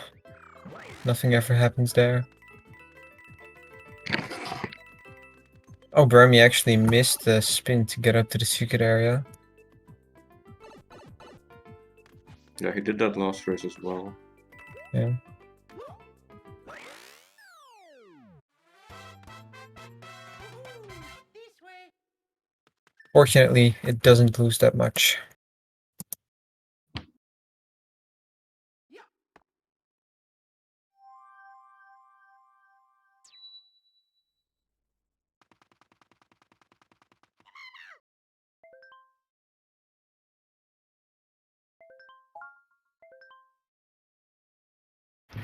C: Nothing ever happens there. Oh, Brammy actually missed the spin to get up to the secret area.
B: Yeah, he did that last race as well.
C: Yeah. Fortunately, it doesn't lose that much.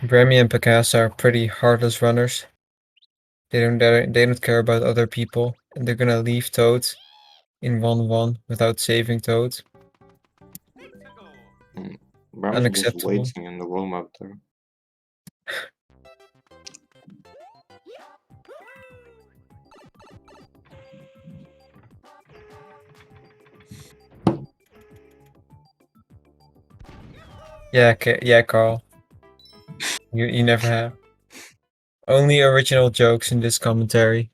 C: Brammy and Pacasa are pretty heartless runners. They don't care about other people, and they're gonna leave Toad in 1-1 without saving Toad.
B: Brammyson just
C: Unacceptable.
B: waiting in the roll map there.
C: Yeah, Carl. You never have. Only original jokes in this commentary.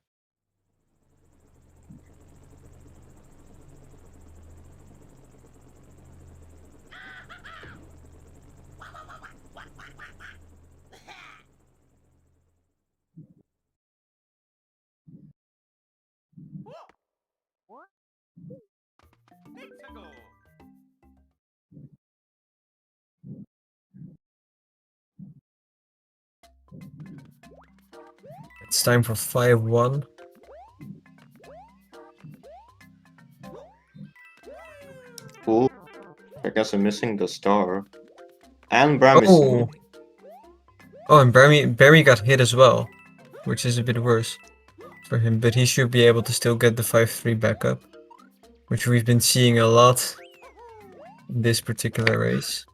C: It's time for 5-1.
B: Ooh, I guess I'm missing the star. And Brammyson.
C: Oh, and Barry got hit as well, which is a bit worse for him, but he should be able to still get the 5-3 backup, which we've been seeing a lot in this particular race.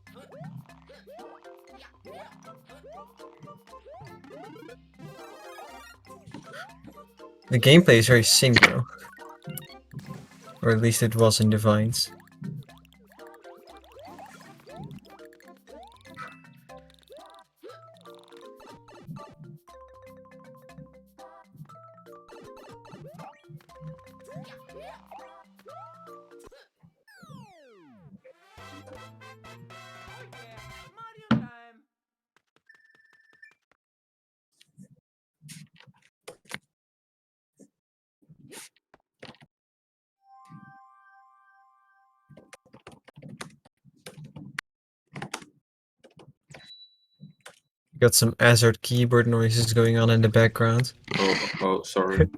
C: The gameplay is very synced though. Or at least it was in Divines. Got some Azard keyboard noises going on in the background.
B: Oh, sorry.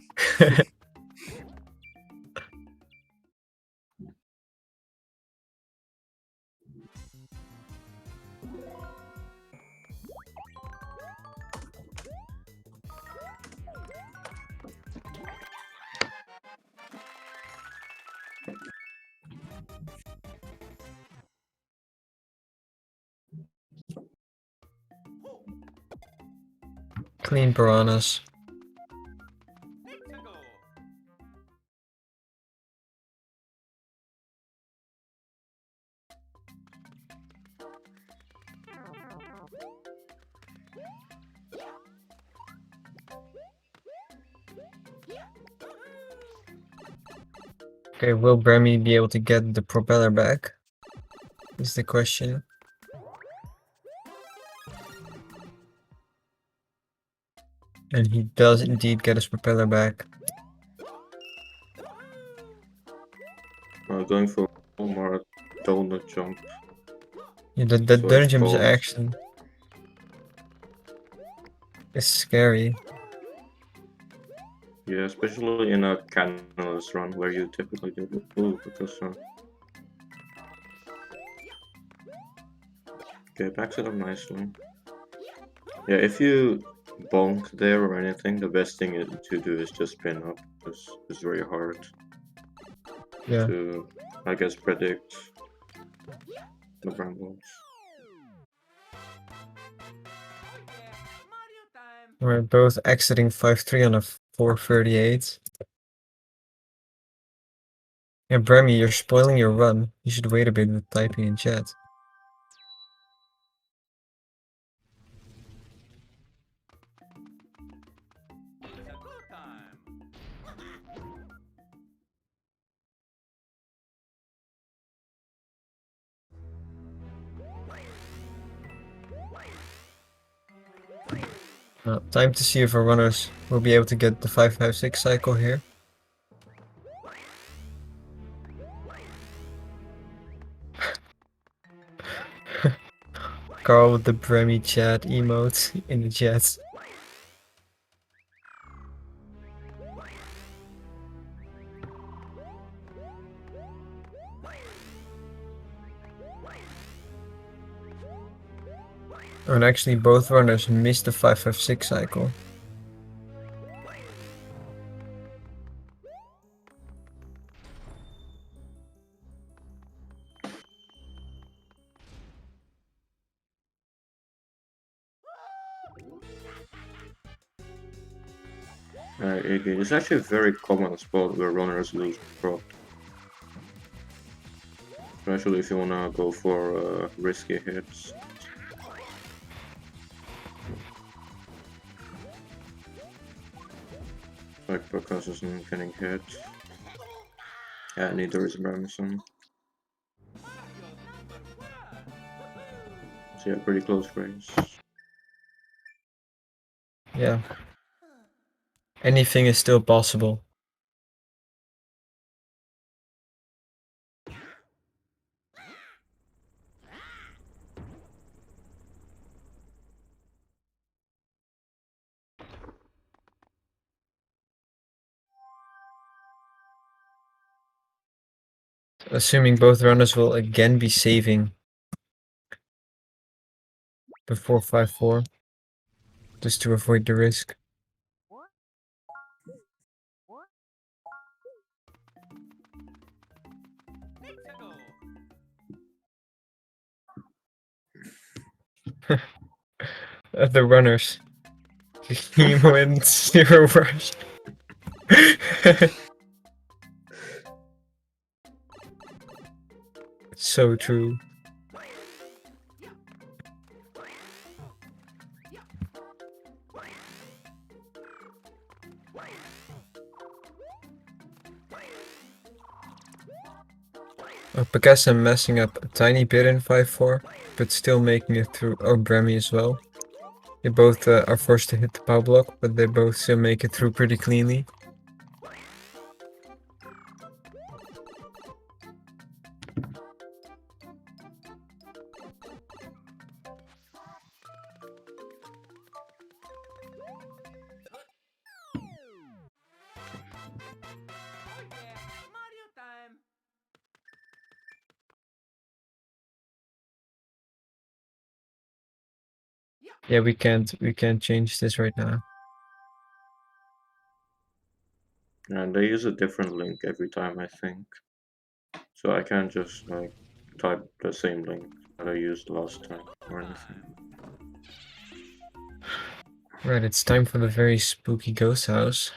C: Clean piranhas. Okay, will Brammy be able to get the propeller back? Is the question. And he does indeed get his propeller back.
B: going for Walmart donut jump.
C: Yeah, the
B: So it's
C: donut jump is
B: called.
C: actually it's scary.
B: Yeah, especially in a cannonless run where you typically do. Ooh, because okay, backs it up nicely. Yeah, if you bonk there or anything, the best thing to do is just spin up. It's very hard
C: Yeah.
B: to, I guess, predict the brambles.
C: We're both exiting 5-3 on a 438. Yeah, Brammy, you're spoiling your run. You should wait a bit with typing in chat. Time to see if our runners will be able to get the 5-5-6 cycle here. Carl with the Brammy chat emote in the chat. Oh, and actually both runners missed the 5-5-6 cycle.
B: It's actually a very common spot where runners lose prop. Especially if you wanna go for risky hits. Like Pacasa02 getting hit. Yeah, neither is Brammyson. So yeah, pretty close race.
C: Yeah. Anything is still possible. Assuming both runners will again be saving before 5-4, just to avoid the risk. The runners. Emo and Zero Rush. So true. Pacasa messing up a tiny bit in 5-4, but still making it through. Oh, Brammy as well. They both are forced to hit the power block, but they both still make it through pretty cleanly. Yeah, we can't change this right now.
B: And they use a different link every time, I think. So I can't just like type the same link that I used last time or anything.
C: Right, it's time for the very spooky ghost house.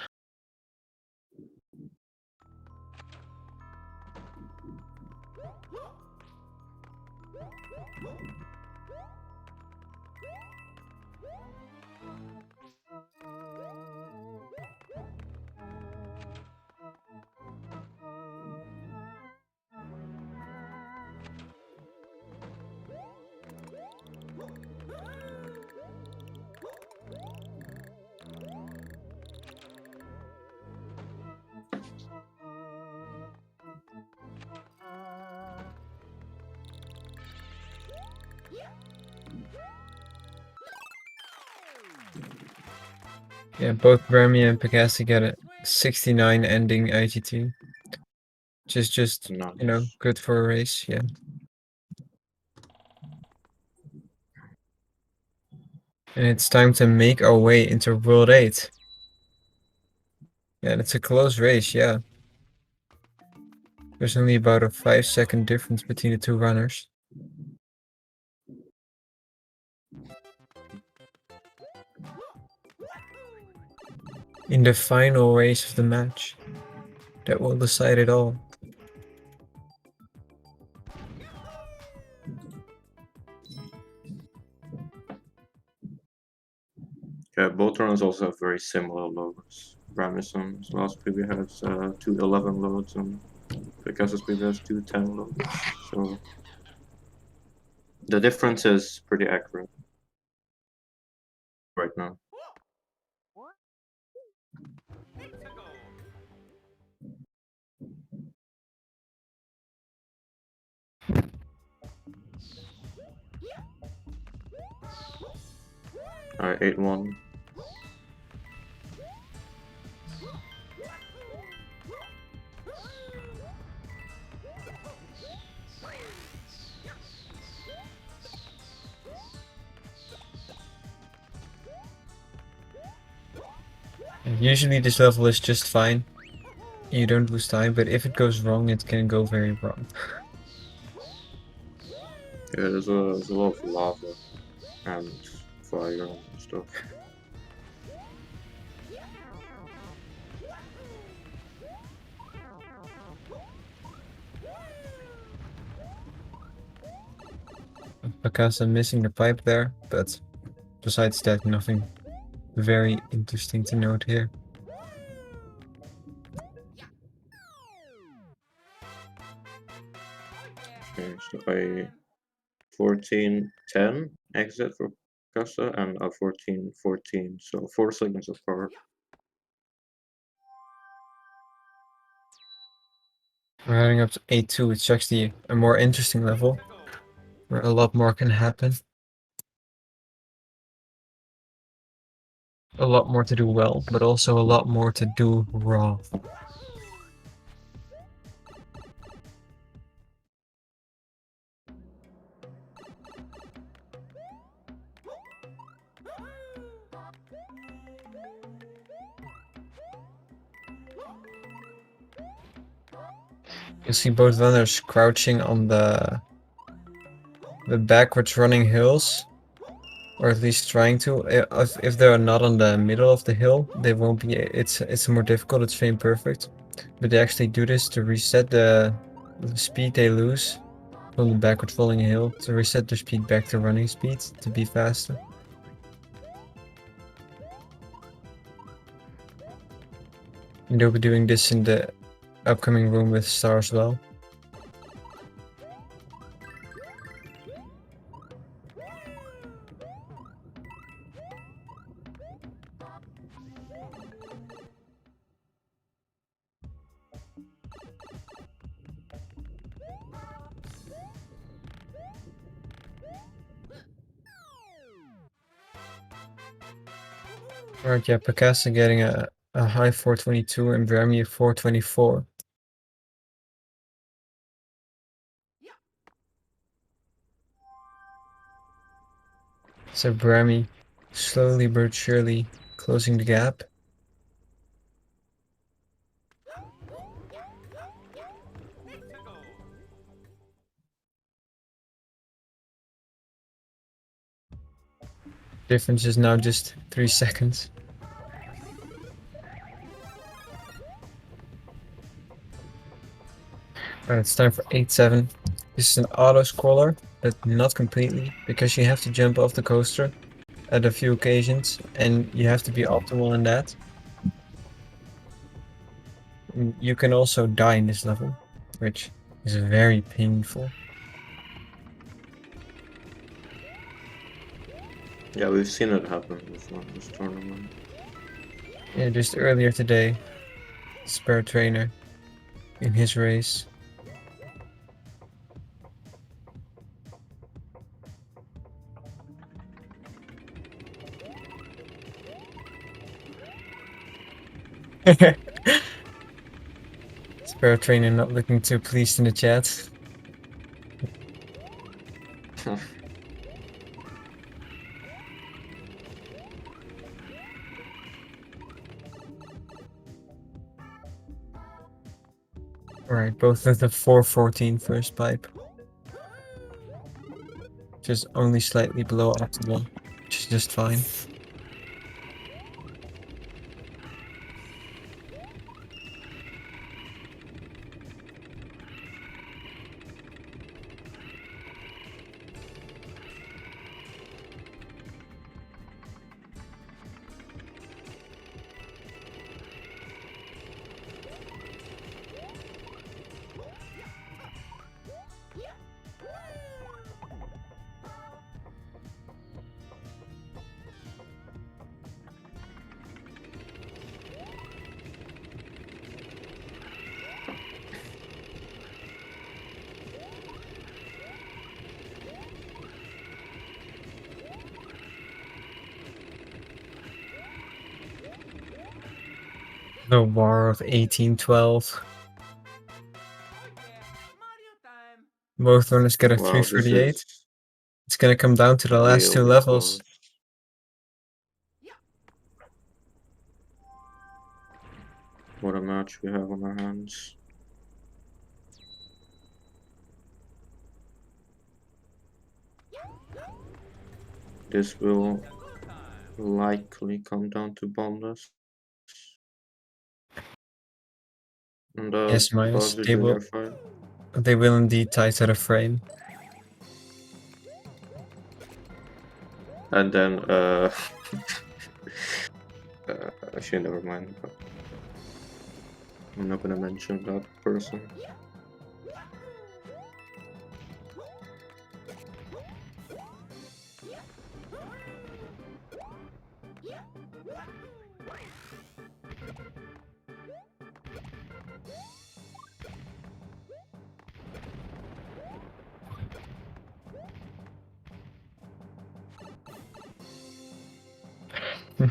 C: Yeah, both Brammy and Pacasa get a 69 ending IGT. Which is just,
B: Nice.
C: good for a race, yeah. And it's time to make our way into World 8. Yeah, it's a close race, yeah. There's only about a 5-second difference between the two runners. In the final race of the match, that will decide it all.
B: Yeah, both runs also have very similar loads. Brammyson's last PB has 211 loads and Picasso PB has 210 loads. So the difference is pretty accurate right now. Alright, 8-1.
C: Usually this level is just fine. You don't lose time, but if it goes wrong, it can go very wrong.
B: Yeah, there's a lot of lava and fire and stuff.
C: Pacasa missing the pipe there, but besides that, nothing very interesting to note here.
B: Okay, so a 14-10 exit for Casa and a 14-14, so 4 seconds apart.
C: We're heading up to 8-2, it's actually a more interesting level, where a lot more can happen. A lot more to do well, but also a lot more to do wrong. You see both runners crouching on the backwards running hills, or at least trying to. If they're not on the middle of the hill, they won't be. It's more difficult. It's frame perfect, but they actually do this to reset the speed they lose from the backward falling hill, to reset their speed back to running speed to be faster. And they'll be doing this in the upcoming room with Star as well. Alright, yeah, Pacasa getting a high 422 and Brammy a 424. So Brammy slowly but surely closing the gap. Difference is now just 3 seconds. Alright, it's time for 8-7. This is an auto scroller, but not completely, because you have to jump off the coaster at a few occasions, and you have to be optimal in that. You can also die in this level, which is very painful.
B: Yeah, we've seen it happen before in this tournament.
C: Yeah, just earlier today, Spare Trainer in his race. Spare trainer not looking too pleased in the chat. Alright, both of the 414 first pipe. Just only slightly below optimal, which is just fine. The war of 1812. Both runners get a
B: Wow, this
C: 348.
B: is
C: It's gonna come down to the last two
B: really
C: levels.
B: close. What a match we have on our hands. This will likely come down to bombless. And
C: Yes, minus.
B: the junior fight.
C: They will indeed tie to the frame.
B: And then actually never mind. I'm not gonna mention that person.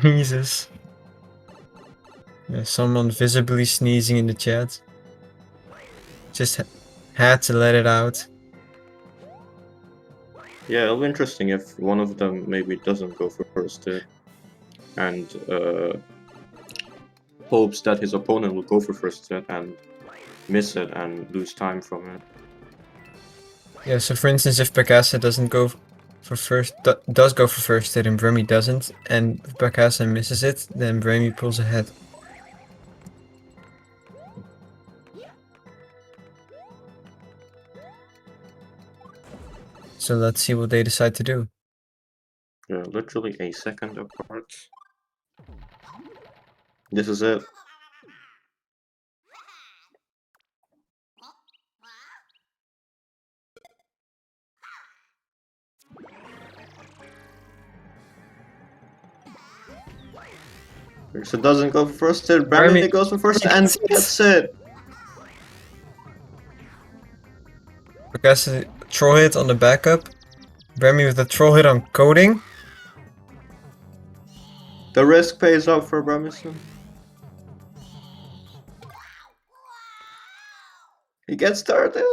C: Jesus. Yeah, someone visibly sneezing in the chat. Just had to let it out.
B: Yeah, it'll be interesting if one of them maybe doesn't go for first hit and hopes that his opponent will go for first hit and miss it and lose time from it.
C: Yeah, so for instance, if Pacasa doesn't go for does go for first hit and Brammy doesn't, and if Pacasa misses it, then Brammy pulls ahead. So let's see what they decide to do.
B: Yeah, literally a second apart. This is it. So doesn't go for first hit, Brammyson goes for first and gets it.
C: Pacasa troll hit on the backup. Brammy with a troll hit on coding.
B: The risk pays off for Brammyson. He gets started.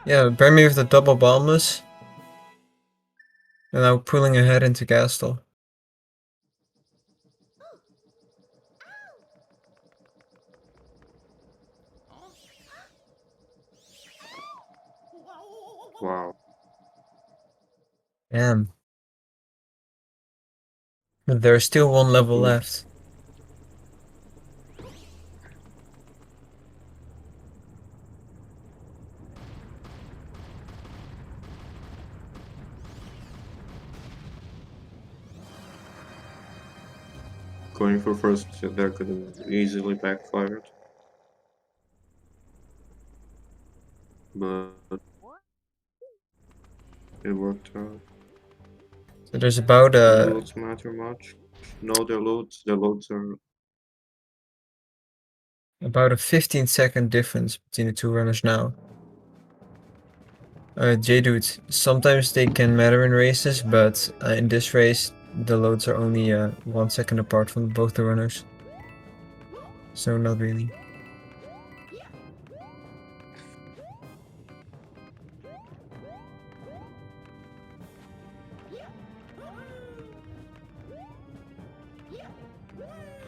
C: Yeah, Brammy with the double bombless. And now pulling ahead into Gastel.
B: Wow.
C: Damn. But there's still one level left.
B: Going for first hit there could have easily backfired. But it worked out.
C: So there's about
B: The loads matter much. No, their loads are
C: about a 15-second difference between the two runners now. J-Dude, sometimes they can matter in races, but in this race, the loads are only 1 second apart from both the runners. so not really.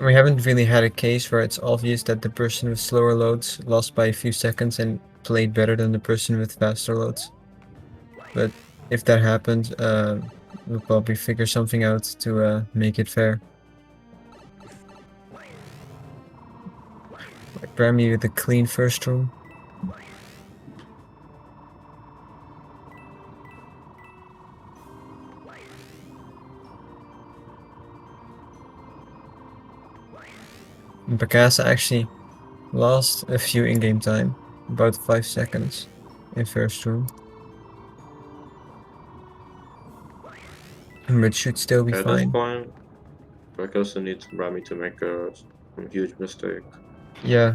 C: We haven't really had a case where it's obvious that the person with slower loads lost by a few seconds and played better than the person with faster loads. But if that happens, we'll probably figure something out to make it fair. Like Brammy with a clean first room. And Pacasa actually lost a few in-game time, about 5 seconds in first room. But should still be
B: At this
C: fine.
B: point, Pacasa needs Brammy to make some huge mistake.
C: Yeah.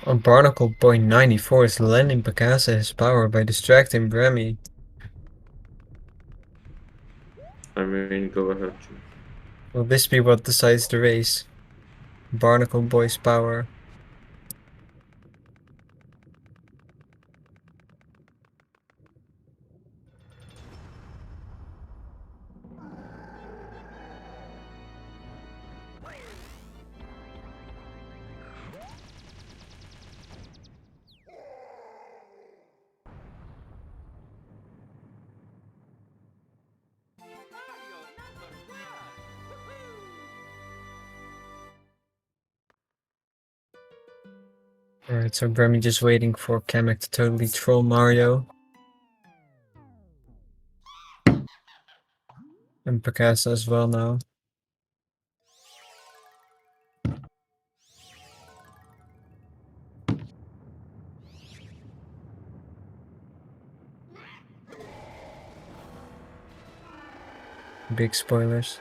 C: Barnacle Boy 94 is lending Pacasa his power by distracting Brammy.
B: I mean, go ahead.
C: Will this be what decides the race? Barnacle Boy's power. Alright, so Brammy just waiting for Kamek to totally troll Mario. And Pacasa as well now. Big spoilers.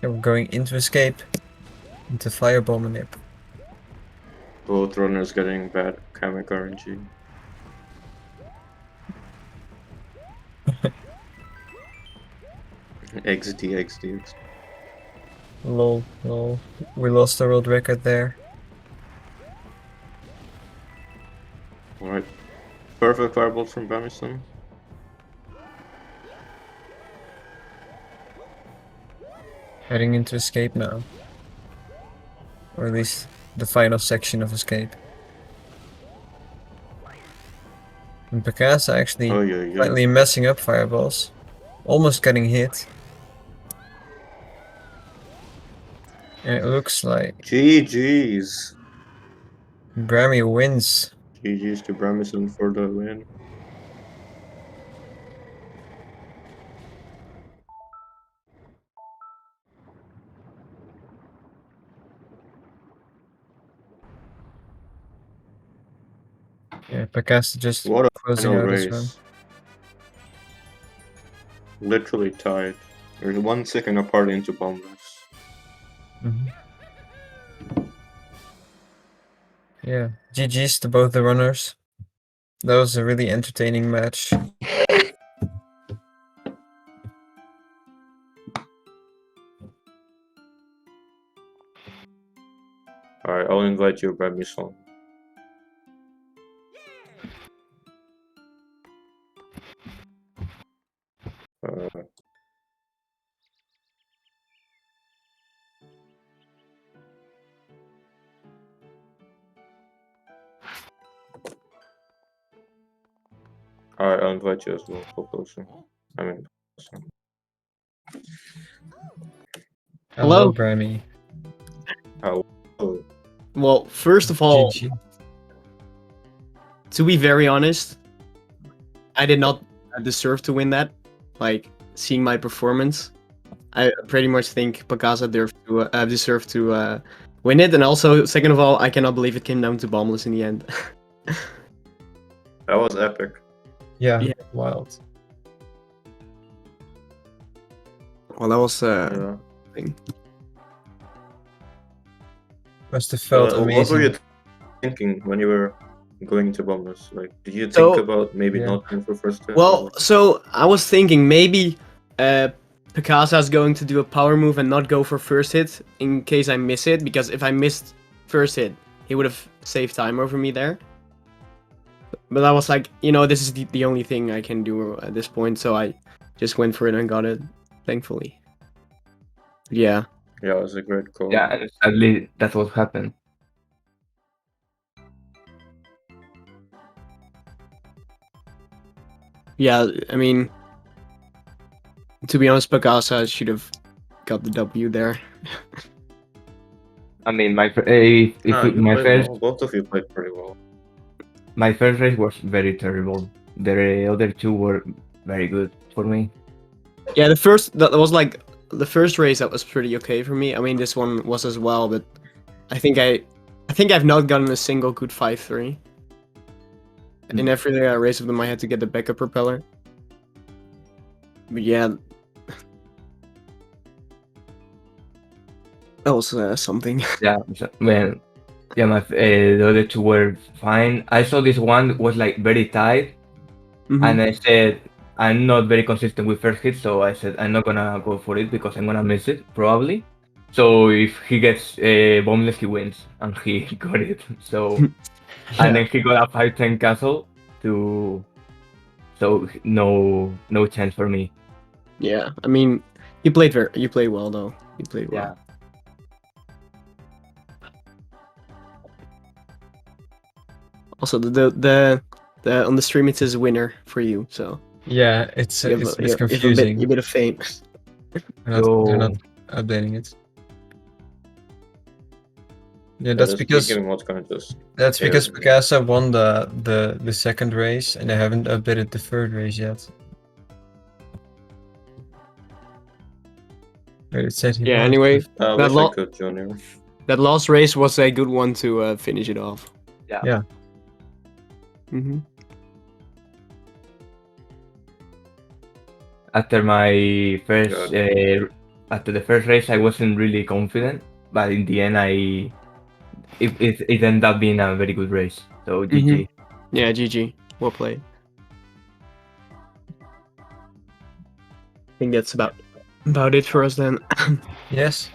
C: And we're going into escape. Into fireball manip.
B: Both runners getting bad Kamek RNG. XD, XD, XD.
C: Lol, lol. We lost the world record there.
B: Alright. Perfect fireballs from Brammyson.
C: Heading into escape now. Or at least the final section of escape. And Pacasa actually
B: Oh, yeah, yeah.
C: slightly messing up fireballs. Almost getting hit. And it looks like
B: GG's.
C: Brammy wins.
B: GG's to Brammyson for the win.
C: Yeah, Pacasa just
B: What a
C: closing
B: final
C: out his run.
B: race. Literally tied. There's 1 second apart into bombless.
C: Yeah, GG's to both the runners. That was a really entertaining match.
B: Alright, I'll invite you, Brammyson. Alright, I'll invite you as well, Pocosha. I mean,
C: Hello,
D: Hello.
C: Brammy.
B: how?
D: Well, first of all,
C: GG.
D: to be very honest, I did not deserve to win that. Like, seeing my performance, I pretty much think Pacasa deserved to win it. And also, second of all, I cannot believe it came down to bombless in the end.
B: That was epic.
C: Yeah,
D: Yeah.
C: wild.
D: Well, that was
B: Yeah.
D: thing.
C: Must have felt
B: What were
C: amazing.
B: you thinking when you were going to Bombers? Like, did you think
D: So-
B: about maybe
C: Yeah.
B: not going for first hit?
D: Well, so I was thinking maybe Pacasa's going to do a power move and not go for first hit in case I miss it, because if I missed first hit, he would have saved time over me there. But I was like, this is the only thing I can do at this point, so I just went for it and got it, thankfully. Yeah.
B: Yeah, it was a great call.
E: Yeah, and sadly, that's what happened.
D: Yeah, I mean, to be honest, Pacasa should have got the W there.
E: I mean, my
B: You
E: my
B: played
E: first
B: well. Both of you played pretty well.
E: my first race was very terrible. The other two were very good for me.
D: Yeah, that was like the first race that was pretty okay for me. I mean, this one was as well, but I think I've not gotten a single good 5-3. In every race of them, I had to get the backup propeller. But yeah, that was something.
E: Yeah, the other two were fine. I saw this one was like very tight,
D: Mhm.
E: and I said I'm not very consistent with first hit, so I said I'm not gonna go for it because I'm gonna miss it probably. So if he gets bombless, he wins, and he got it. So and then he got a 5-10 castle so no chance for me.
D: Yeah, I mean, you played well though. You played well. Also, the on the stream it says winner for you, so
C: Yeah, it's
D: you have
C: it's
D: a
C: confusing.
D: bit of fame.
C: They're not
E: So
C: updating it. Yeah,
B: Yeah,
C: that's
B: the
C: because
B: SpeedGaming was gonna just.
C: that's
B: Yeah.
C: because Pacasa won the second race and they haven't updated the third race yet. Wait, it said he
D: Yeah.
C: won.
D: Anyway,
B: I
D: That
B: wish I
D: lo-
B: could, Junior.
D: that last race was a good one to finish it off.
C: Yeah.
D: Mm-hmm.
E: after my first after the first race, I wasn't really confident, but in the end, it ended up being a very good race. So GG.
D: Yeah, GG. Well played. I think that's about it for us then.
C: Yes.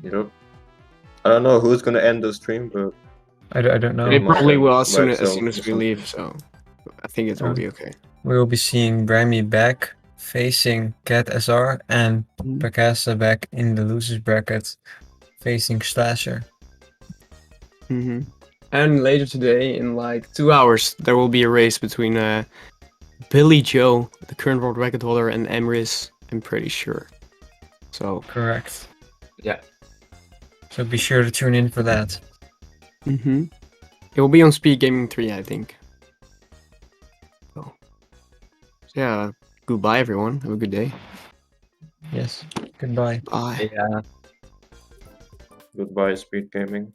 B: Yep. I don't know who's gonna end the stream, but
C: I don't know.
D: They
B: might
D: probably
B: end
D: will
B: by
D: as soon
B: itself
D: as
B: or
D: we leave,
B: something.
D: so I think it will be okay.
C: We will be seeing Brammy back facing Cat SR and Pacasa back in the losers bracket facing Slasher.
D: Mm-hmm. And later today, in like 2 hours, there will be a race between Billy Joe, the current world record holder, and Emrys, I'm pretty sure. So,
C: Correct.
E: Yeah.
C: So be sure to tune in for that.
D: it will be on SpeedGaming 3, I think. So, yeah, goodbye everyone. Have a good day.
C: Yes. Goodbye.
D: Bye.
E: Yeah.
B: Goodbye, Speed Gaming.